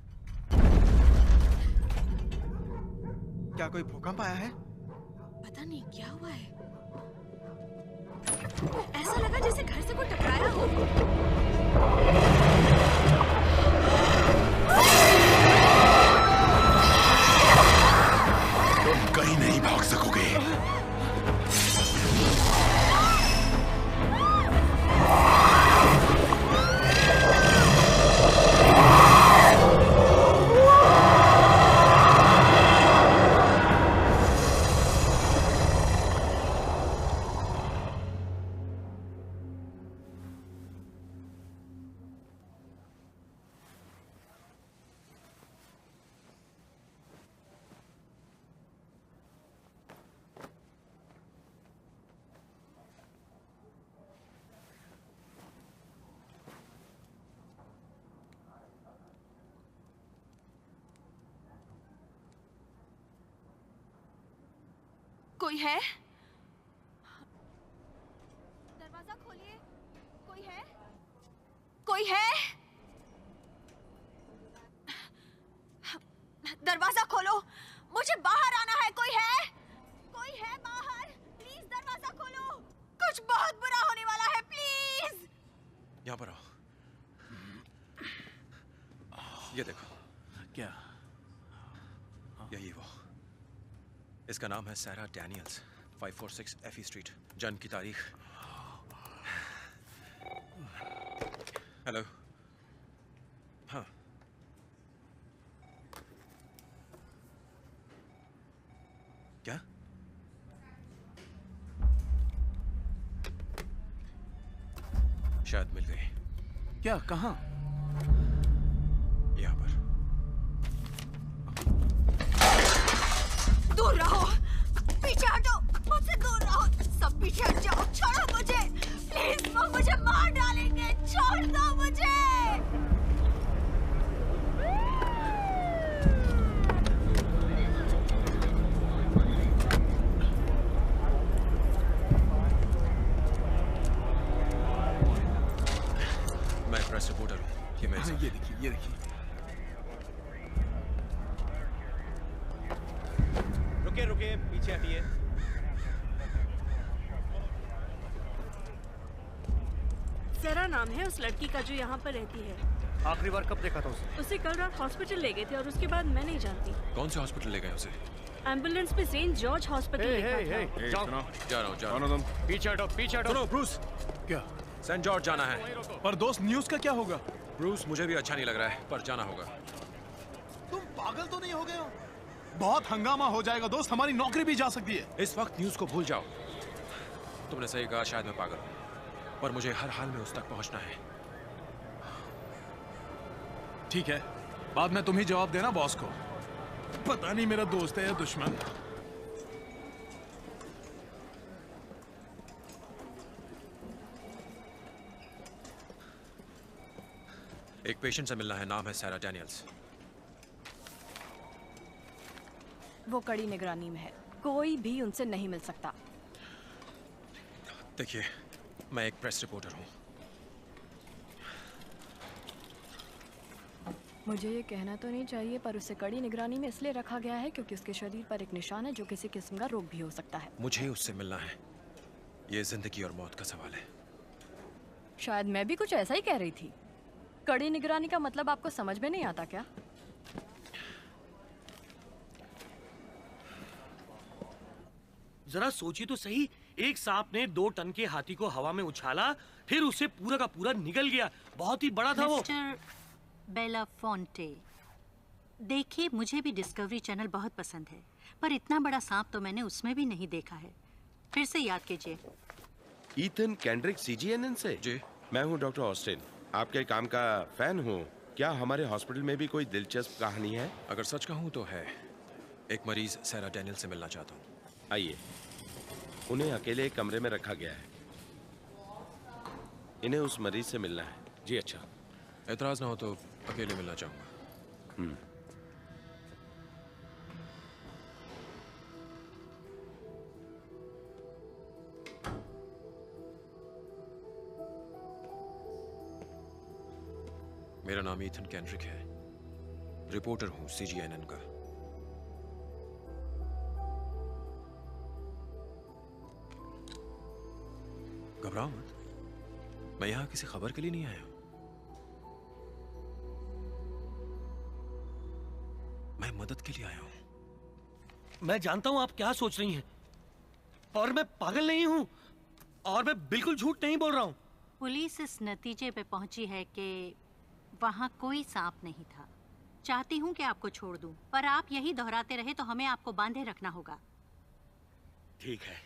क्या कोई भूकंप आया है? पता नहीं क्या हुआ है। ऐसा लगा जैसे घर से कोई टकराया हो। तुम कहीं नहीं भाग सकोगे। कोई है? दरवाजा खोलिए। कोई है? कोई है? दरवाजा खोलो, मुझे बाहर आना है। कोई है? कोई है बाहर? प्लीज दरवाजा खोलो, कुछ बहुत बुरा होने वाला है। प्लीज यहाँ पर आओ। ये देखो। क्या? यही वो। इसका नाम है सैरा डैनियल्स। 546 एफी स्ट्रीट। जन्म की तारीख। हेलो। हाँ। क्या? शायद मिल गई। क्या? कहाँ? यहाँ पर। दूर रहो, पीछे हटो, मुझसे दूर रहो। सब पीछे हट जाओ, छोड़ो मुझे प्लीज। वो मुझे मार डालेंगे, छोड़ दो मुझे। मैं प्रेस रिपोर्टर हूँ। ये मेरे साथ। ये देखिए, ये देखिए। रुकिए, पीछे हटिए। सैरा नाम है उस लड़की का जो यहाँ पर रहती है। आखिरी बार कब देखा था उसे कल रात हॉस्पिटल ले गए थे और उसके बाद मैं नहीं जानती। कौन से हॉस्पिटल ले गए उसे? एम्बुलेंस में सेंट जॉर्ज हॉस्पिटल लिखा था। जा रहा हूँ। पीछे हटो, पीछे हटो। सुनो ब्रूस। क्या? सेंट जॉर्ज जाना है। पर दोस्त, न्यूज़ का क्या होगा? ब्रूस, मुझे भी अच्छा नहीं लग रहा है, पर जाना होगा। तुम पागल तो नहीं हो गए हो? बहुत हंगामा हो जाएगा दोस्त, हमारी नौकरी भी जा सकती है। इस वक्त न्यूज़ को भूल जाओ। तुमने सही कहा, शायद मैं पागल हूँ, पर मुझे हर हाल में उस तक पहुंचना है। ठीक है, बाद में तुम ही जवाब देना बॉस को। पता नहीं मेरा दोस्त है या दुश्मन। एक पेशेंट से मिलना है, नाम है सैरा डैनियल्स। वो कड़ी निगरानी में है, कोई भी उनसे नहीं मिल सकता। देखिए, मैं एक प्रेस रिपोर्टर हूँ। मुझे ये कहना तो नहीं चाहिए, पर उसे कड़ी निगरानी में इसलिए रखा गया है क्योंकि उसके शरीर पर एक निशान है जो किसी किस्म का रोग भी हो सकता है। मुझे उससे मिलना है। ये जिंदगी और मौत का सवाल है। शायद मैं भी कुछ ऐसा ही कह रही थी। कड़ी निगरानी का मतलब आपको समझ में नहीं आता क्या? जरा सोचिए तो सही, एक सांप ने 2 टन के हाथी को हवा में उछाला, फिर उसे पूरा का पूरा निगल गया। बहुत ही बड़ा था वो। मिस्टर बेलाफोंटे, देखिए, मुझे भी डिस्कवरी चैनल बहुत पसंद है, पर इतना बड़ा सांप तो मैंने उसमें भी नहीं देखा है। फिर से याद कीजिए। ईथन कैंड्रिक CGNN से? जी। मैं हूँ डॉक्टर ऑस्टिन, आपके काम का फैन हूँ। क्या हमारे हॉस्पिटल में भी कोई दिलचस्प कहानी है? अगर सच कहूँ तो है। एक मरीज सैरा डैनियल से मिलना चाहता हूँ। आइए। उन्हें अकेले एक कमरे में रखा गया है। इन्हें उस मरीज से मिलना है। जी अच्छा। एतराज ना हो तो अकेले मिलना चाहूंगा। मेरा नाम ईथन कैंड्रिक है। रिपोर्टर हूं CGNN का। घबराओ मत, मैं यहां किसी खबर के लिए नहीं आया हूं। मैं मदद के लिए आया हूं। मैं जानता हूं आप क्या सोच रही हैं, और मैं पागल नहीं हूं, और मैं बिल्कुल झूठ नहीं बोल रहा हूं। पुलिस इस नतीजे पे पहुंची है कि वहां कोई सांप नहीं था। चाहती हूं कि आपको छोड़ दूं, पर आप यही दोहराते रहे तो हमें आपको बांधे रखना होगा। ठीक है,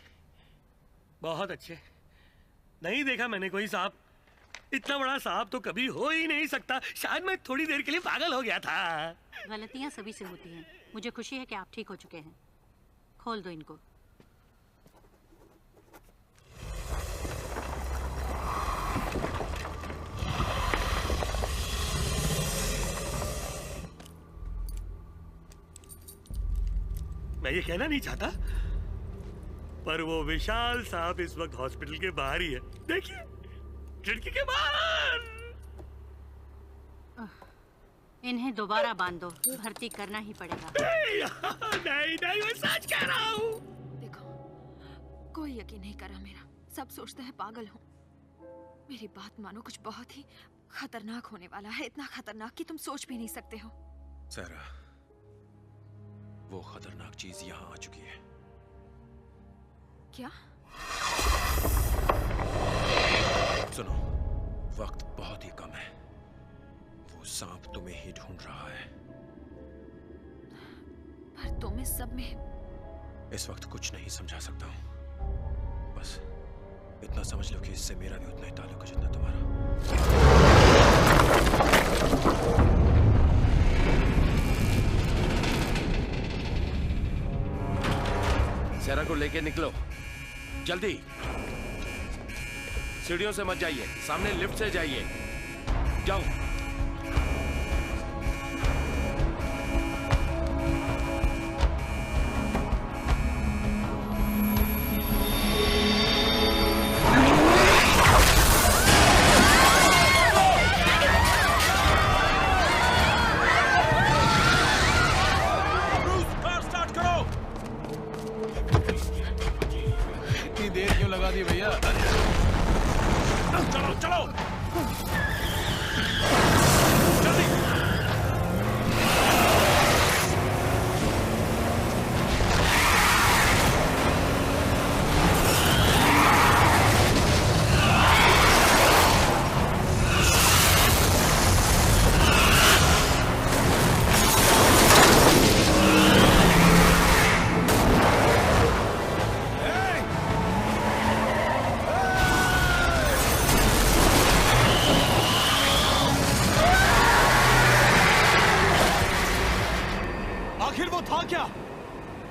बहुत अच्छे। नहीं देखा मैंने कोई सांप। इतना बड़ा सांप तो कभी हो ही नहीं सकता। शायद मैं थोड़ी देर के लिए पागल हो गया था। गलतियां सभी से होती हैं। मुझे खुशी है कि आप ठीक हो चुके हैं। खोल दो इनको। मैं ये कहना नहीं चाहता, पर वो विशाल सांप इस वक्त हॉस्पिटल के बाहर ही है। देखिए, खिड़की के बाहर। इन्हें दोबारा बांध दो, भर्ती करना ही पड़ेगा। नहीं नहीं, मैं सच कह रहा हूँ। देखो, कोई यकीन नहीं करा मेरा। सब सोचते हैं पागल हूँ। मेरी बात मानो, कुछ बहुत ही खतरनाक होने वाला है। इतना खतरनाक कि तुम सोच भी नहीं सकते हो। सैरा, वो खतरनाक चीज यहाँ आ चुकी है। क्या? सुनो, वक्त बहुत ही कम है। वो सांप तुम्हें ही ढूंढ रहा है। पर तुम इस सब में इस वक्त कुछ नहीं समझा सकता हूं। बस इतना समझ लो कि इससे मेरा भी उतना ही ताल्लुक है जितना तुम्हारा। सैरा को लेके निकलो, जल्दी। सीढ़ियों से मत जाइए, सामने लिफ्ट से जाइए। जाओ।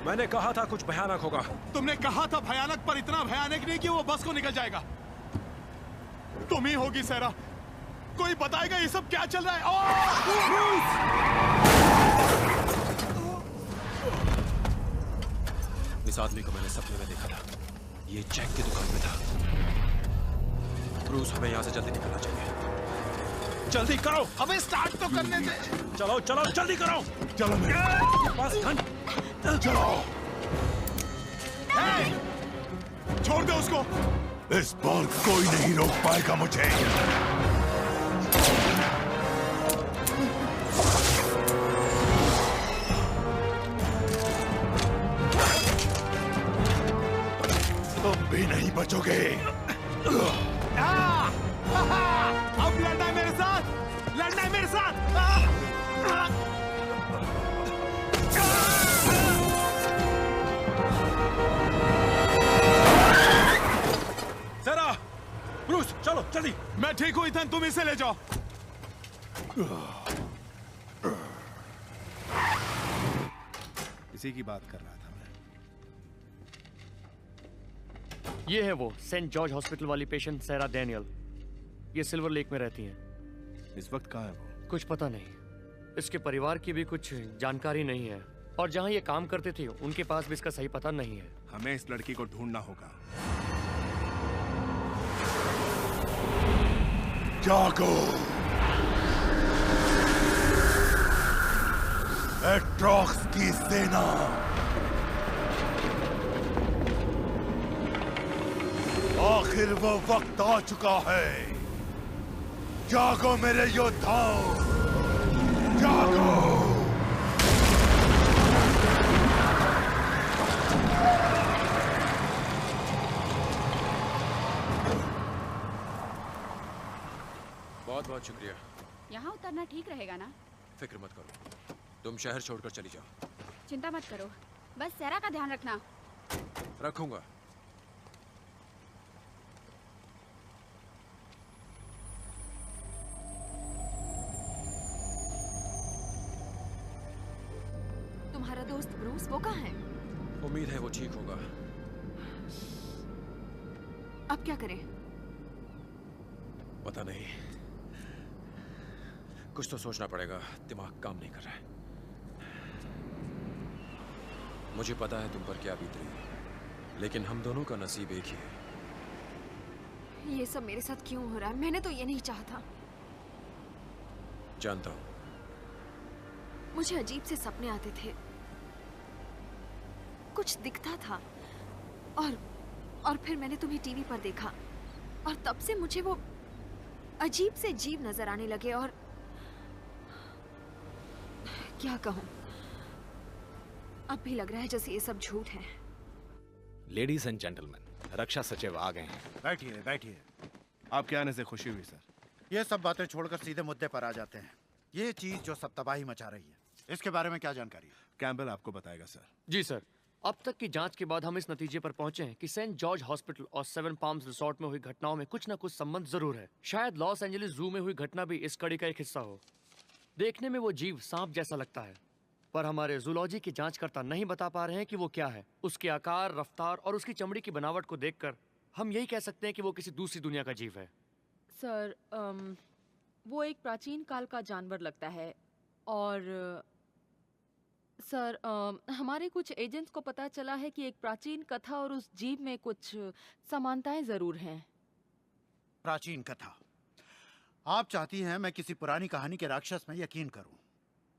मैंने कहा था कुछ भयानक होगा। तुमने कहा था भयानक, पर इतना भयानक नहीं कि वो बस को निकल जाएगा। तुम ही होगी सैरा। कोई बताएगा ये सब क्या चल रहा है? इस आदमी को मैंने सपने में देखा था। ये जैक की दुकान में था। ब्रूस, हमें यहाँ से जल्दी निकलना चाहिए। जल्दी करो, हमें स्टार्ट तो करने दे। चलो चलो, जल्दी करो। चलो मेरे पास गन। चलो। छोड़ दो उसको। इस बार कोई नहीं रोक पाएगा मुझे। तुम भी नहीं बचोगे। अब लड़ना है मेरे साथ, लड़ना है मेरे साथ। मैं ठीक हूं इथन, तुम इसे ले जाओ। इसी की बात कर रहा था मैं। ये है वो सेंट जॉर्ज हॉस्पिटल वाली पेशेंट सैरा डैनियल। ये सिल्वर लेक में रहती हैं। इस वक्त कहाँ है वो? कुछ पता नहीं। इसके परिवार की भी कुछ जानकारी नहीं है, और जहाँ ये काम करते थे उनके पास भी इसका सही पता नहीं है। हमें इस लड़की को ढूंढना होगा। जागो, एट्रॉक्स की सेना, आखिर वो वक्त आ चुका है। जागो मेरे योद्धाओ, जागो। बहुत बहुत शुक्रिया। यहाँ उतरना ठीक रहेगा ना? फिक्र मत करो, तुम शहर छोड़कर चली जाओ। चिंता मत करो, बस सैरा का ध्यान रखना। रखूंगा। तुम्हारा दोस्त ब्रूस वो कहाँ है? उम्मीद है वो ठीक होगा। अब क्या करें? पता नहीं, कुछ तो सोचना पड़ेगा। दिमाग काम नहीं कर रहा है। मुझे पता है तुम पर क्या बीत रही है, लेकिन हम दोनों का नसीब एक ही है। ये सब मेरे साथ क्यों हो रहा है? मैंने तो ये नहीं चाहता। जानता हूं। मुझे अजीब से सपने आते थे, कुछ दिखता था, और फिर मैंने तुम्हें टीवी पर देखा, और तब से मुझे वो अजीब से जीव नजर आने लगे, और क्या कहूं, अब भी लग रहा है जैसे ये सब झूठ है। लेडीज एंड जेंटलमैन, रक्षा सचिव आ गए हैं। बैठिए बैठिए। आपके आने से खुशी हुई सर। ये सब बातें छोड़कर सीधे मुद्दे पर आ जाते हैं। ये चीज जो सब तबाही मचा रही है, इसके बारे में क्या जानकारी है? कैम्बल आपको बताएगा सर। जी सर, अब तक की जांच के बाद हम इस नतीजे पर पहुंचे हैं कि सेंट जॉर्ज हॉस्पिटल और सेवन पाम्स रिसोर्ट में हुई घटनाओं में कुछ न कुछ संबंध जरूर है। शायद लॉस एंजलिस जू में हुई घटना भी इस कड़ी का एक हिस्सा हो। देखने में वो जीव सांप जैसा लगता है, पर हमारे जूलॉजी के जांचकर्ता नहीं बता पा रहे हैं कि वो क्या है। उसके आकार, रफ्तार और उसकी चमड़ी की बनावट को देखकर हम यही कह सकते हैं कि वो किसी दूसरी दुनिया का जीव है। सर, वो एक प्राचीन काल का जानवर लगता है, और सर हमारे कुछ एजेंट्स को पता चला है कि एक प्राचीन कथा और उस जीव में कुछ समानताएं जरूर हैं। प्राचीन कथा? आप चाहती हैं मैं किसी पुरानी कहानी के राक्षस में यकीन करूं?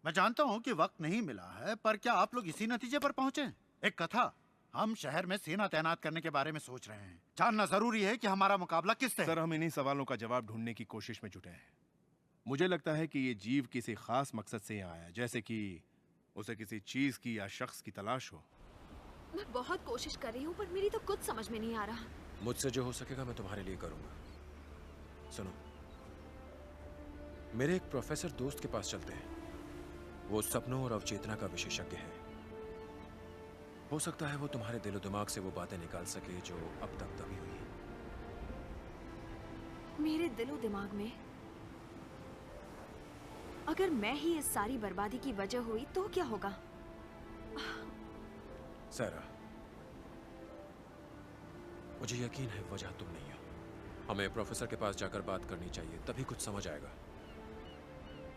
मैं जानता हूं कि वक्त नहीं मिला है, पर क्या आप लोग इसी नतीजे पर पहुंचे? एक कथा? हम शहर में सेना तैनात करने के बारे में सोच रहे हैं। जानना जरूरी है कि हमारा मुकाबला किससे? सर, हम इन्हीं सवालों का जवाब ढूंढने की कोशिश में जुटे हैं। मुझे लगता है कि ये जीव किसी खास मकसद से यहाँ आया, जैसे कि उसे किसी चीज की या शख्स की तलाश हो। मैं बहुत कोशिश कर रही हूँ, पर मेरी तो कुछ समझ में नहीं आ रहा। मुझसे जो हो सकेगा मैं तुम्हारे लिए करूंगा। सुनो, मेरे एक प्रोफेसर दोस्त के पास चलते हैं। वो सपनों और अवचेतना का विशेषज्ञ है। हो सकता है वो तुम्हारे दिलो दिमाग से वो बातें निकाल सके जो अब तक दबी हुई है। मेरे दिलो दिमाग में? अगर मैं ही इस सारी बर्बादी की वजह हुई तो क्या होगा? सैरा, मुझे यकीन है वजह तुम नहीं हो। हमें प्रोफेसर के पास जाकर बात करनी चाहिए, तभी कुछ समझ आएगा।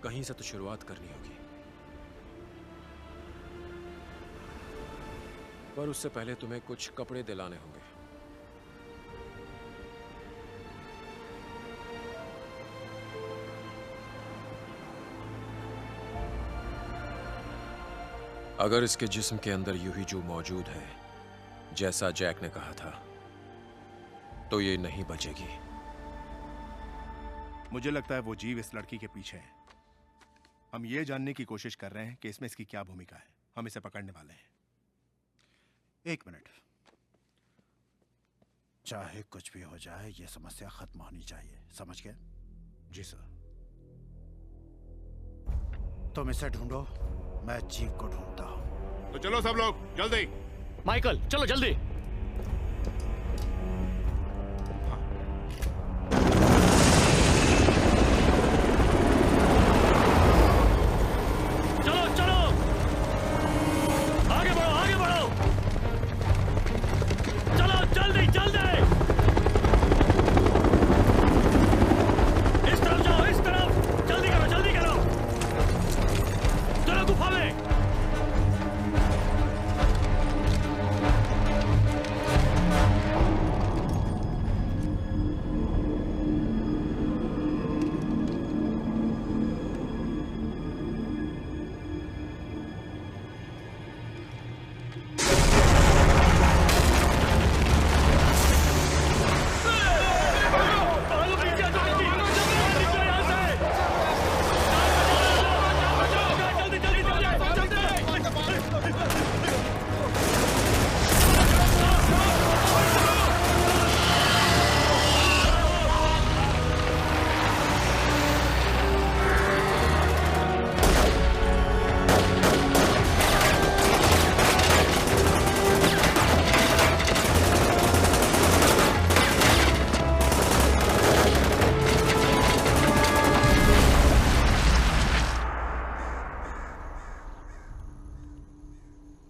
कहीं से तो शुरुआत करनी होगी, पर उससे पहले तुम्हें कुछ कपड़े दिलाने होंगे। अगर इसके जिस्म के अंदर यूं ही जो मौजूद है, जैसा जैक ने कहा था, तो ये नहीं बचेगी। मुझे लगता है वो जीव इस लड़की के पीछे है। हम ये जानने की कोशिश कर रहे हैं कि इसमें इसकी क्या भूमिका है। हम इसे पकड़ने वाले हैं। एक मिनट। चाहे कुछ भी हो जाए, ये समस्या खत्म होनी चाहिए, समझ गए? जी सर। तुम इसे ढूंढो, मैं जीव को ढूंढता हूं। तो चलो सब लोग जल्दी। माइकल, चलो जल्दी। बढ़ो। चलो जल्दी जल्दी। इस तरफ जाओ, इस तरफ। जल्दी करो, जल्दी करो। चलो गुफा में।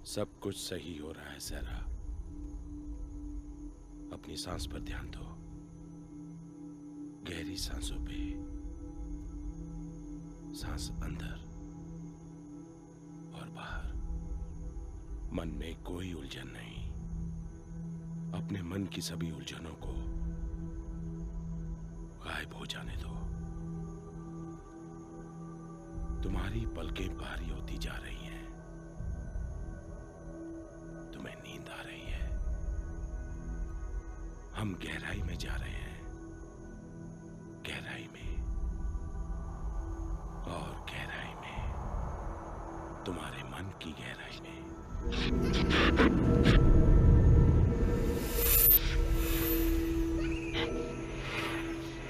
सब कुछ सही हो रहा है सेरा। अपनी सांस पर ध्यान दो। गहरी सांसों पे। सांस अंदर और बाहर। मन में कोई उलझन नहीं। अपने मन की सभी उलझनों को गायब हो जाने दो। तुम्हारी पलकें भारी होती जा रही हैं। तुम्हें नींद आ रही है। हम गहराई में जा रहे हैं। गहराई में और गहराई में। तुम्हारे मन की गहराई में।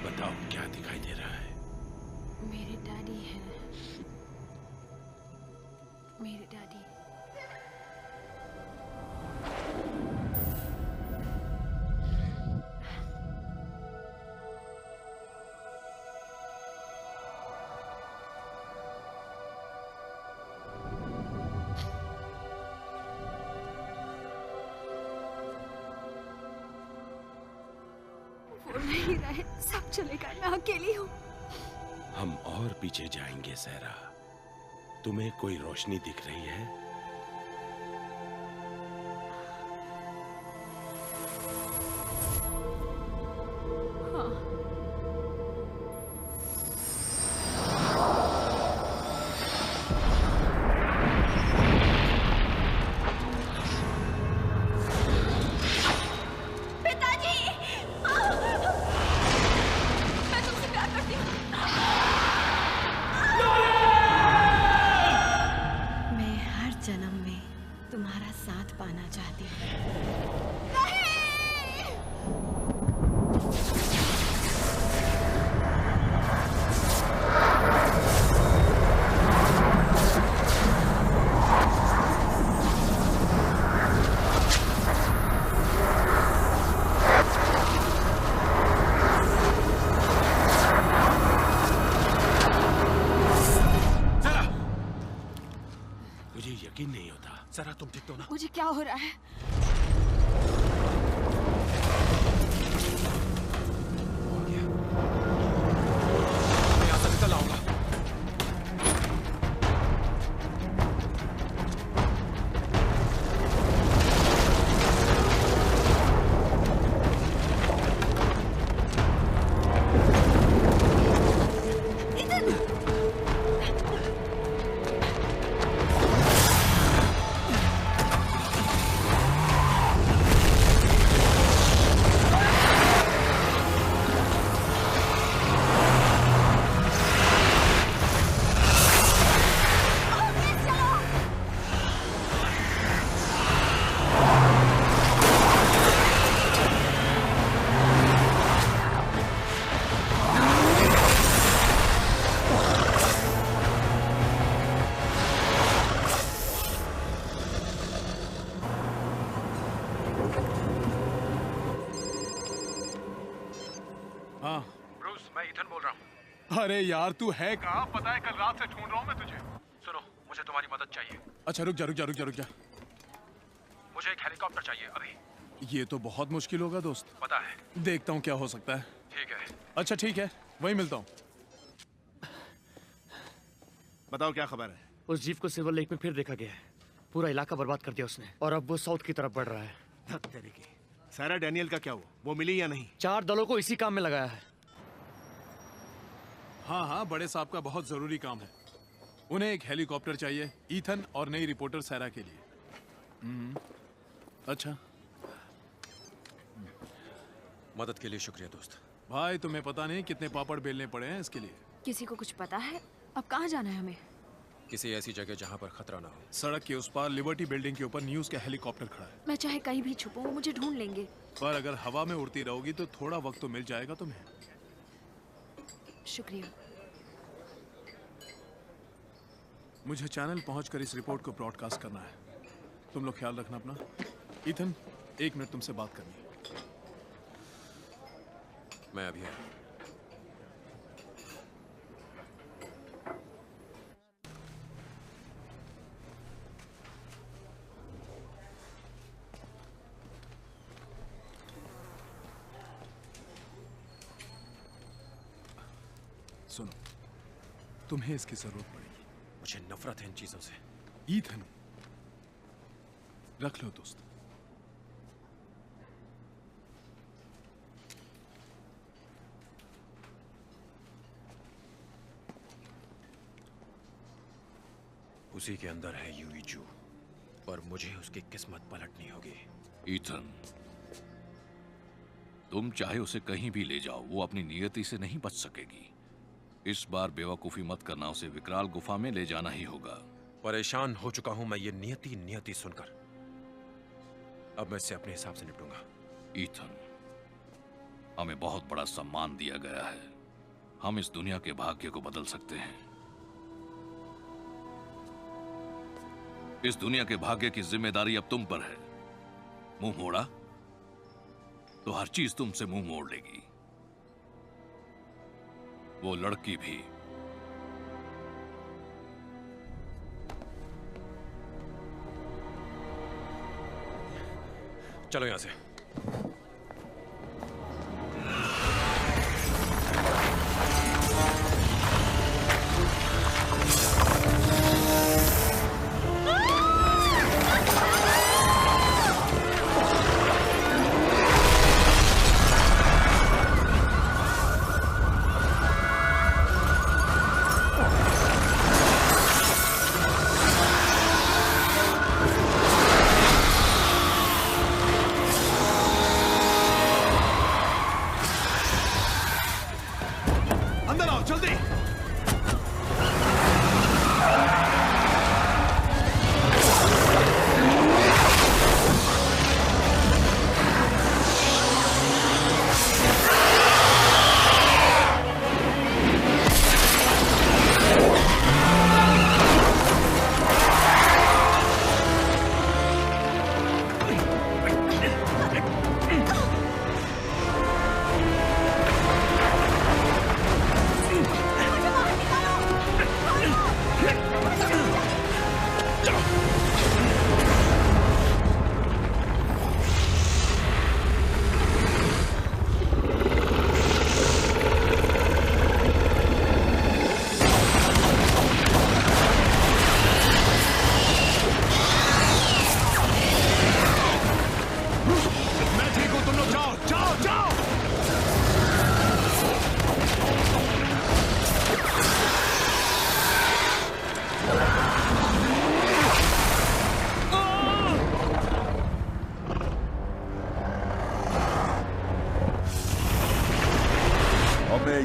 बताओ क्या दिखाई दे रहा है? मेरे डैडी हैं। मेरे डैडी। वो नहीं रहे, सब चलेगा, मैं अकेली हूँ। हम और पीछे जाएंगे सहरा। तुम्हें कोई रोशनी दिख रही है? जरा तुम ठीक तो ना? मुझे क्या हो रहा है? मैं यहाँ से निकल आऊंगा। अरे यार तू है कहाँ? पता है कल रात से ढूंढ रहा हूँ मैं तुझे। सुनो, मुझे तुम्हारी मदद चाहिए। अच्छा रुक जा। मुझे एक हेलीकॉप्टर चाहिए अभी। ये तो बहुत मुश्किल होगा दोस्त। पता है। देखता हूँ क्या हो सकता है। ठीक है। अच्छा ठीक है, वहीं मिलता हूँ। बताओ क्या खबर है? उस जीव को सिल्वर लेक में फिर देखा गया है। पूरा इलाका बर्बाद कर दिया उसने और अब वो साउथ की तरफ बढ़ रहा है। तेरे की सारा डैनियल का क्या हुआ? वो मिली या नहीं? 4 दलों को इसी काम में लगाया है। हाँ हाँ, बड़े साहब का बहुत जरूरी काम है। उन्हें एक हेलीकॉप्टर चाहिए, ईथन और नई रिपोर्टर सैरा के लिए। अच्छा। मदद के लिए शुक्रिया दोस्त। भाई तुम्हें पता नहीं कितने पापड़ बेलने पड़े हैं इसके लिए। किसी को कुछ पता है? अब कहाँ जाना है हमें? किसी ऐसी जगह जहाँ पर खतरा ना हो। सड़क के उस पार लिबर्टी बिल्डिंग के ऊपर न्यूज़ का हेलीकॉप्टर खड़ा है। मैं चाहे कहीं भी छुपूं, वो मुझे ढूंढ लेंगे। पर अगर हवा में उड़ती रहोगी तो थोड़ा वक्त तो मिल जाएगा तुम्हें। शुक्रिया। मुझे चैनल पहुंचकर इस रिपोर्ट को ब्रॉडकास्ट करना है। तुम लोग ख्याल रखना अपना। ईथन, 1 मिनट तुमसे बात करनी है। मैं अभी आया। सुनो, तुम्हें इसकी जरूरत पड़ेगी। मुझे नफरत है इन चीजों से। ईथन, रख लो दोस्त। उसी के अंदर है यूई जू और मुझे उसकी किस्मत पलटनी होगी। ईथन, तुम चाहे उसे कहीं भी ले जाओ, वो अपनी नियति से नहीं बच सकेगी। इस बार बेवकूफी मत करना, उसे विकराल गुफा में ले जाना ही होगा। परेशान हो चुका हूं मैं ये नियति सुनकर। अब मैं इससे अपने हिसाब से निपटूंगा। ईथन, हमें बहुत बड़ा सम्मान दिया गया है। हम इस दुनिया के भाग्य को बदल सकते हैं। इस दुनिया के भाग्य की जिम्मेदारी अब तुम पर है। मुंह मोड़ा तो हर चीज तुमसे मुंह मोड़ लेगी, वो लड़की भी। चलो यहां से।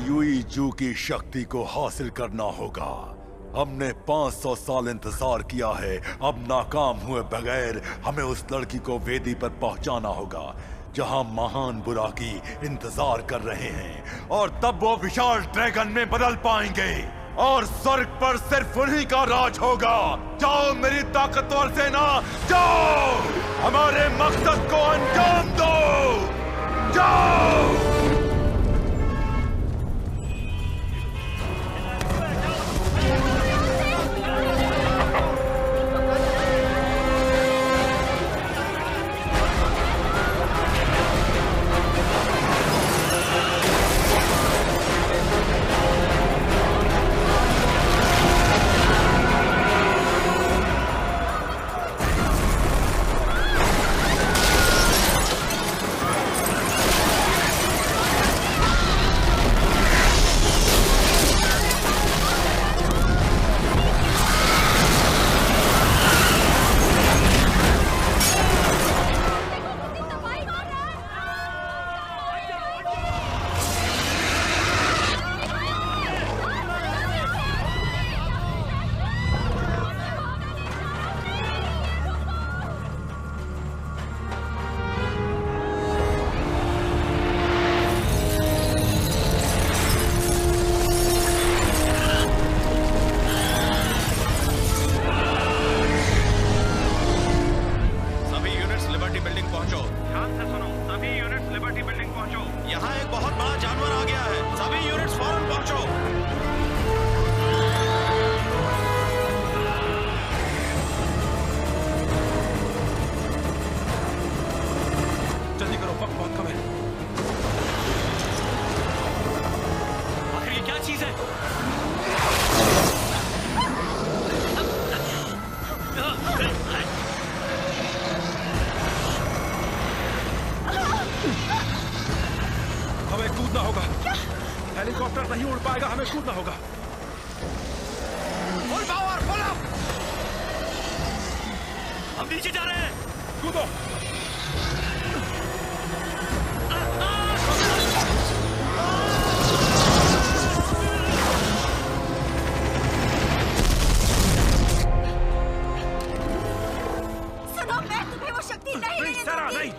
यूई जू की शक्ति को हासिल करना होगा। हमने 500 साल इंतजार किया है, अब नाकाम हुए बगैर हमें उस लड़की को वेदी पर पहुंचाना होगा जहां महान बुराकी इंतजार कर रहे हैं, और तब वो विशाल ड्रैगन में बदल पाएंगे और स्वर्ग पर सिर्फ उन्हीं का राज होगा। जाओ मेरी ताकतवर सेना, जाओ हमारे मकसद को अंजाम दो, जाओ। पहुंचो। ध्यान से सुनो, सभी यूनिट्स लिबर्टी बिल्डिंग पहुंचो। यहाँ एक बहुत बड़ा जानवर आ गया है, सभी यूनिट्स फौरन पहुंचो। जल्दी करो, वक्त बहुत कम है। आखिर ये क्या चीज है? हमें कूदना होगा। हेलीकॉप्टर नहीं उड़ पाएगा, हमें कूदना होगा। Full power, full up. हम नीचे जा रहे हैं। कूदो। सुनो, मैं तुम्हें वो शक्ति नहीं सरा, नहीं।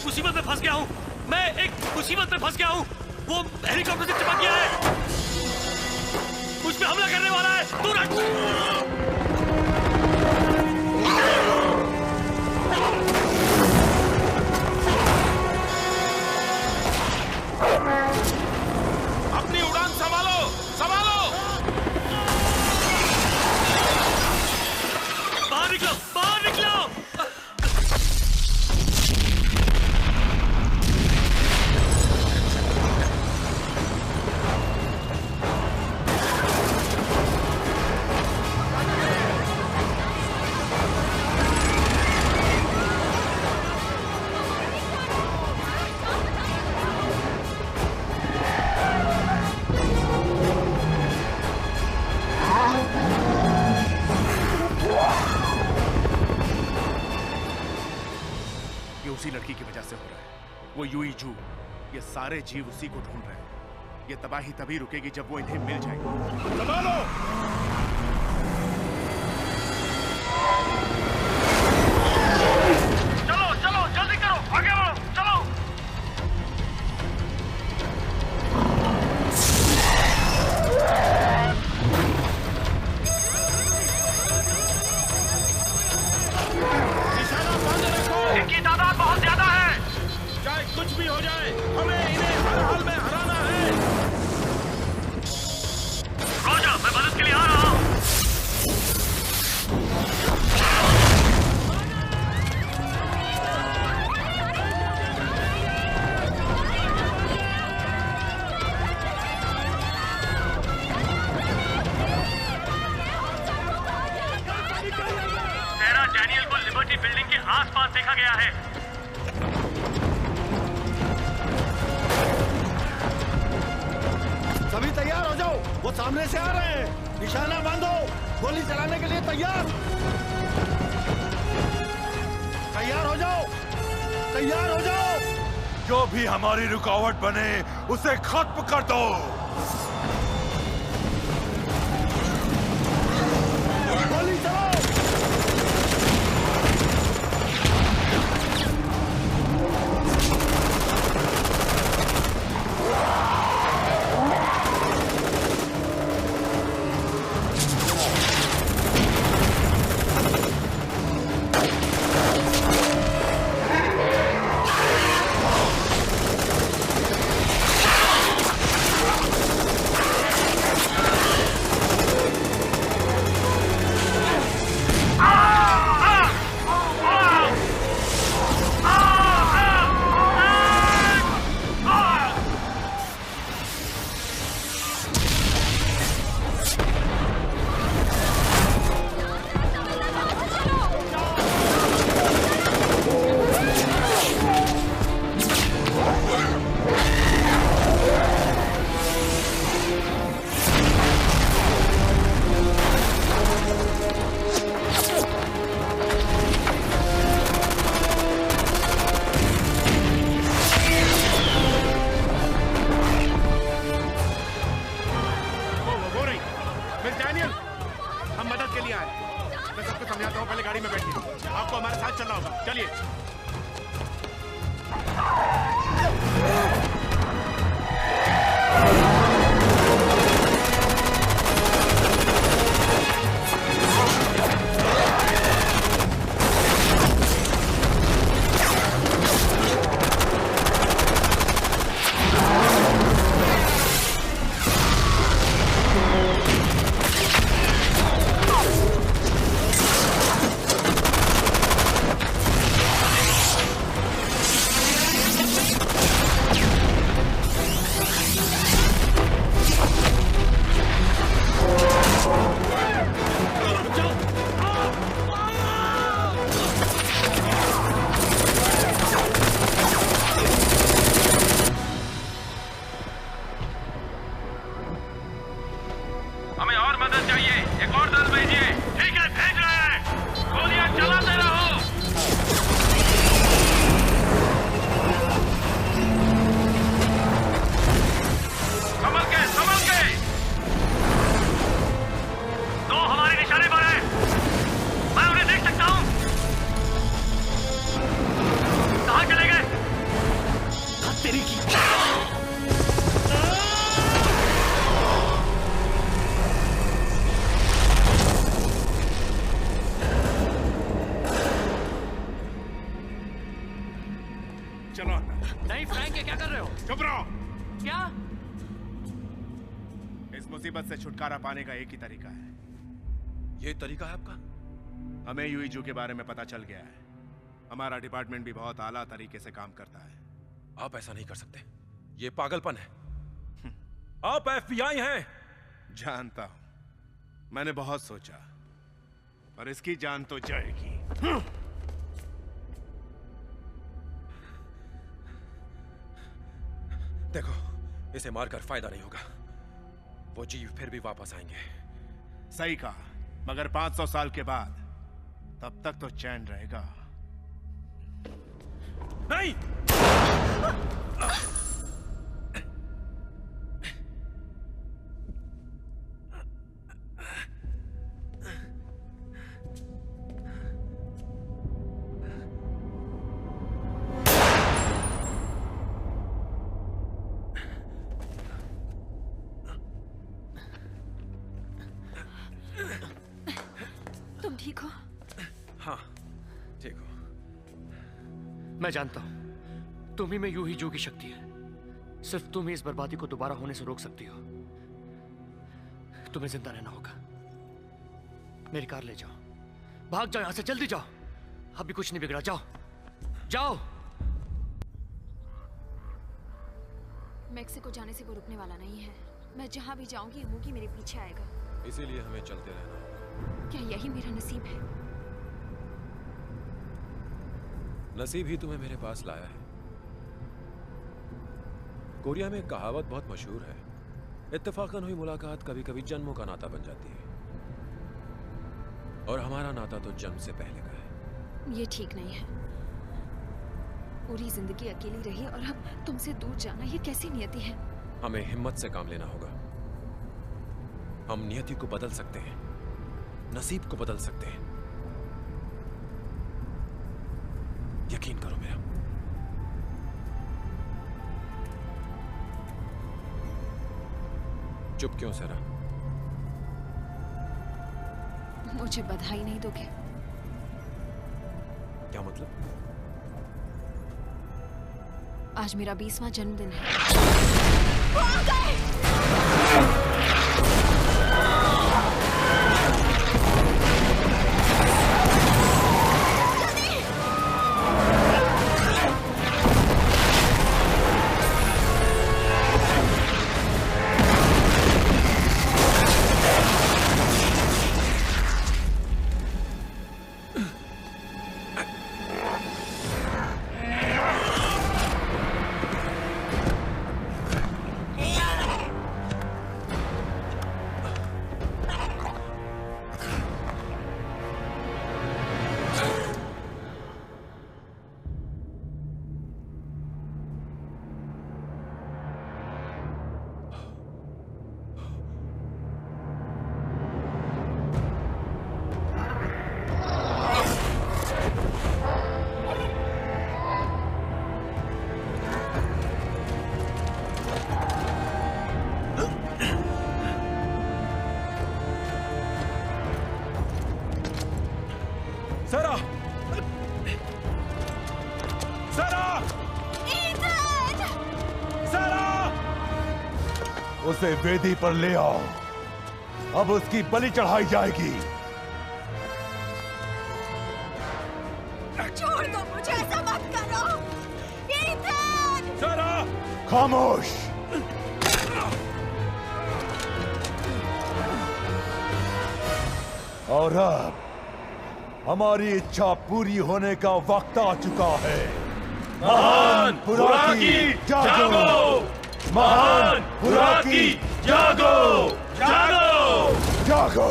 मुसीबत में फंस गया हूँ। मैं एक मुसीबत में फंस गया हूँ। वो हेलीकॉप्टर से चिपक गया है, मुझ पे हमला करने वाला है। अपनी उड़ान संभालो, संभालो। बाहर निकलो, बाहर निकलो। उसी लड़की की वजह से हो रहा है। वो यूई जू, ये सारे जीव उसी को ढूंढ रहे हैं। ये तबाही तभी रुकेगी जब वो इन्हें मिल जाएगी। दबा लो! चलो चलो जल्दी करो, आगे बढ़ो, चलो। निशाना बांधे रखो। इनकी तादाद बहुत ज्यादा है। चाहे कुछ भी हो जाए, हमें इन्हें हर हाल में हराना है। रोजा, मैं मदद के लिए आ रहा हूँ। सेरा डैनियल को लिबर्टी बिल्डिंग के आसपास देखा गया है। सभी तैयार हो जाओ, वो सामने से आ रहे हैं। निशाना बांधो, गोली चलाने के लिए तैयार। तैयार हो जाओ, तैयार हो जाओ। जो भी हमारी रुकावट बने उसे खत्म कर दो। गोली चलाओ। नहीं फ्रैंक, ये क्या कर रहे हो? चुप रहो। क्या? इस मुसीबत से छुटकारा पाने का एक ही तरीका है। ये तरीका है आपका? हमें यूई जू के बारे में पता चल गया है। हमारा डिपार्टमेंट भी बहुत आला तरीके से काम करता है। आप ऐसा नहीं कर सकते, ये पागलपन है। आप FBI हैं। जानता हूं, मैंने बहुत सोचा, पर इसकी जान तो जाएगी। देखो, इसे मारकर फायदा नहीं होगा। वो जीव फिर भी वापस आएंगे। सही कहा, मगर 500 साल के बाद, तब तक तो चैन रहेगा। नहीं। तुम ठीक हो? हाँ, ठीक हो। मैं जानता हूं तुम ही में यूं ही जू की शक्ति है। सिर्फ तुम ही इस बर्बादी को दोबारा होने से रोक सकती हो। तुम्हें जिंदा रहना होगा। मेरी कार ले जाओ, भाग जाओ यहां से, जल्दी जाओ। अभी कुछ नहीं बिगड़ा, जाओ जाओ। मेक्सिको जाने से वो रुकने वाला नहीं है। मैं जहां भी जाऊंगी मूगी मेरे पीछे आएगा। इसीलिए हमें चलते रहना होगा। क्या यही मेरा नसीब है? नसीब ही तुम्हें मेरे पास लाया है। कोरिया में एक कहावत बहुत मशहूर है, इत्तेफाकन हुई मुलाकात कभी कभी जन्मों का नाता बन जाती है। और हमारा नाता तो जन्म से पहले का है। ये ठीक नहीं है। पूरी जिंदगी अकेली रही और अब तुमसे दूर जाना, ये कैसी नियति है? हमें हिम्मत से काम लेना होगा। हम नियति को बदल सकते हैं, नसीब को बदल सकते हैं। यकीन करो मेरा। चुप क्यों सरा? मुझे बधाई नहीं दोगे? क्या मतलब? आज मेरा 20वां जन्मदिन है। उसे वेदी पर ले आओ। अब उसकी बलि चढ़ाई जाएगी। छोड़ दो मुझे, ऐसा मत करो। ईथन! सारा! खामोश। और अब हमारी इच्छा पूरी होने का वक्त आ चुका है। महान बुराकी जागो! महान बुराकी जागो! जागो! जागो!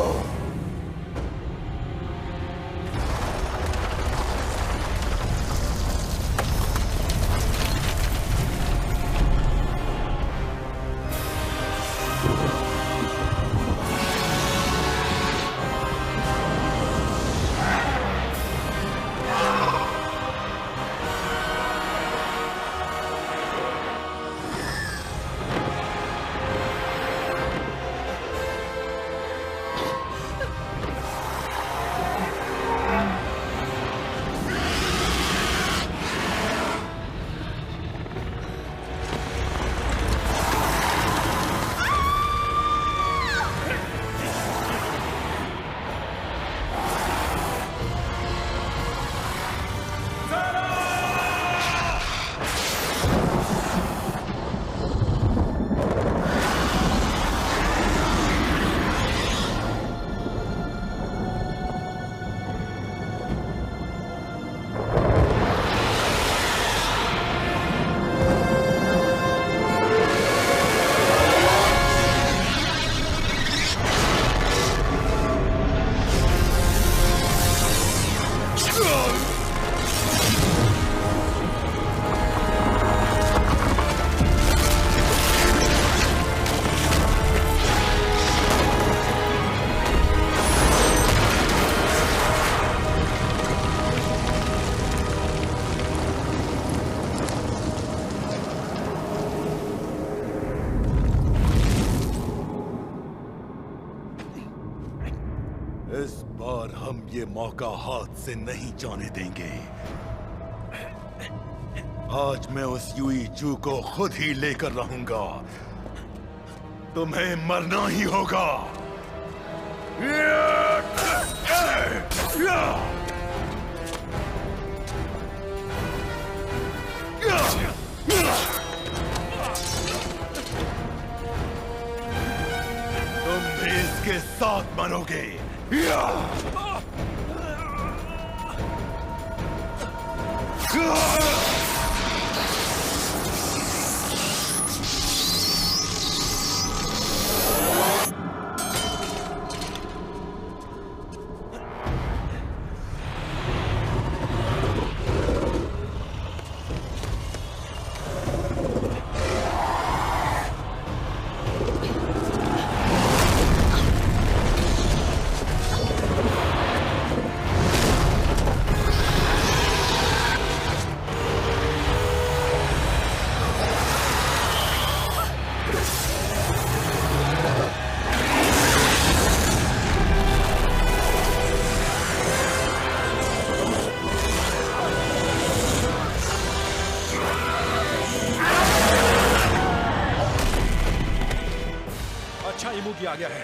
हम ये मौका हाथ से नहीं जाने देंगे। आज मैं उस यूई जू को खुद ही लेकर रहूंगा। तुम्हें मरना ही होगा। तुम भी इसके साथ मरोगे। इमूगी आ गया है।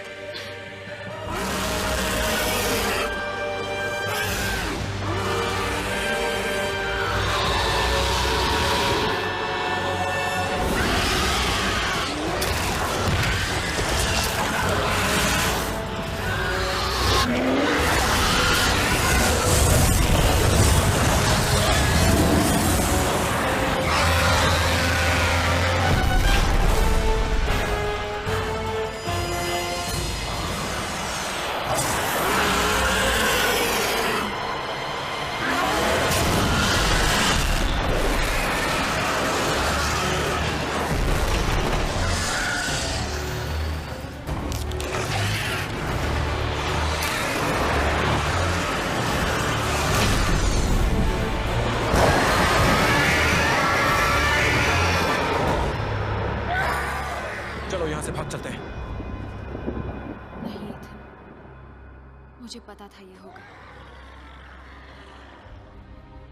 मुझे पता था ये होगा।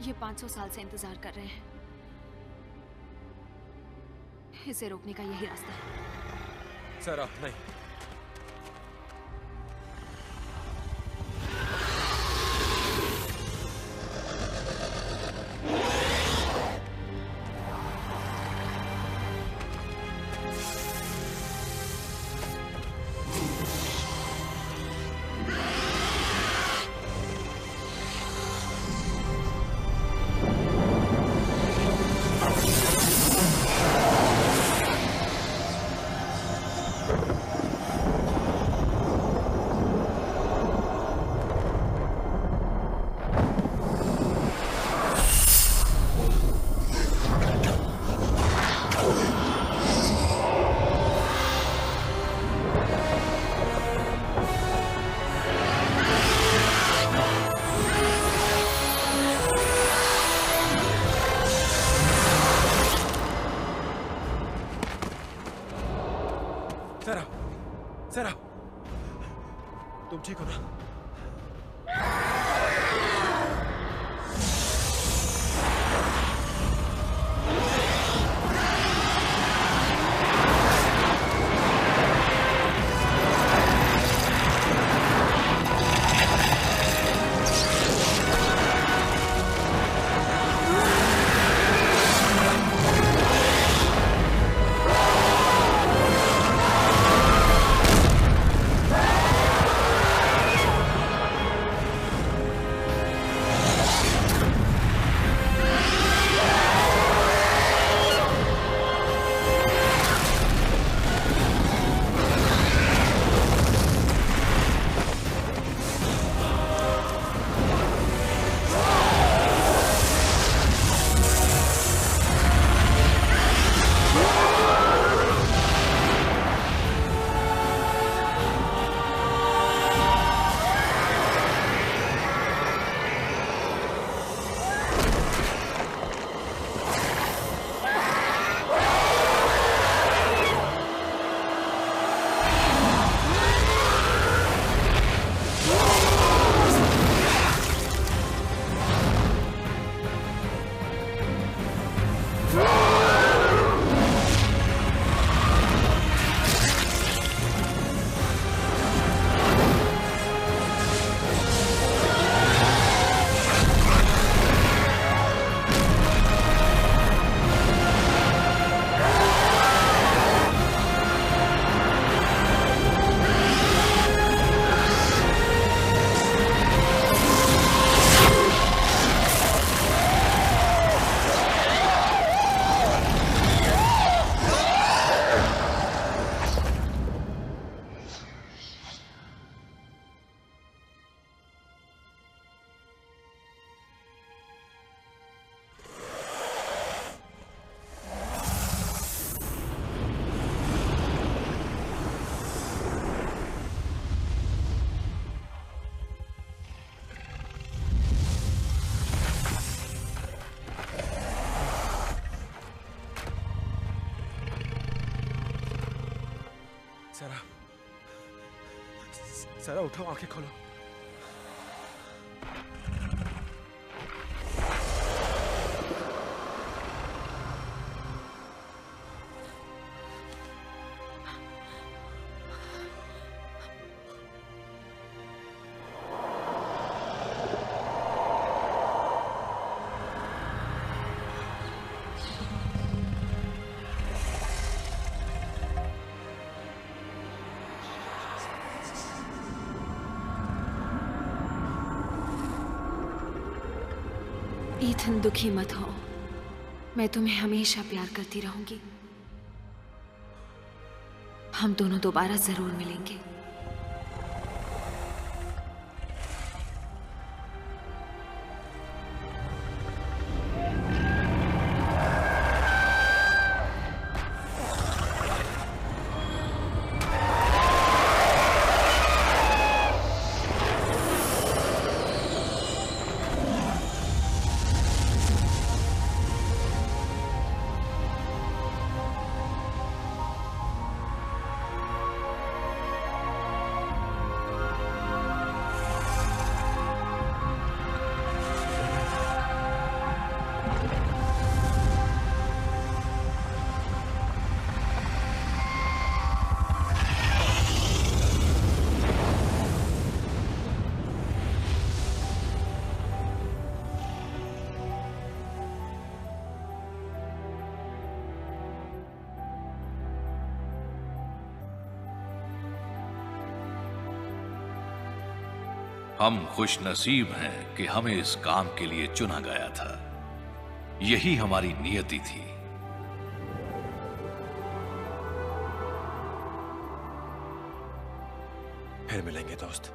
ये 500 साल से इंतजार कर रहे हैं। इसे रोकने का यही रास्ता है। सर नहीं, सरा, तुम ठीक हो ना? सारा उठाओ, आंखें खोलो। ईथन, दुखी मत हो, मैं तुम्हें हमेशा प्यार करती रहूंगी। हम दोनों दोबारा जरूर मिलेंगे। हम खुश नसीब हैं कि हमें इस काम के लिए चुना गया था। यही हमारी नियति थी। फिर मिलेंगे दोस्त।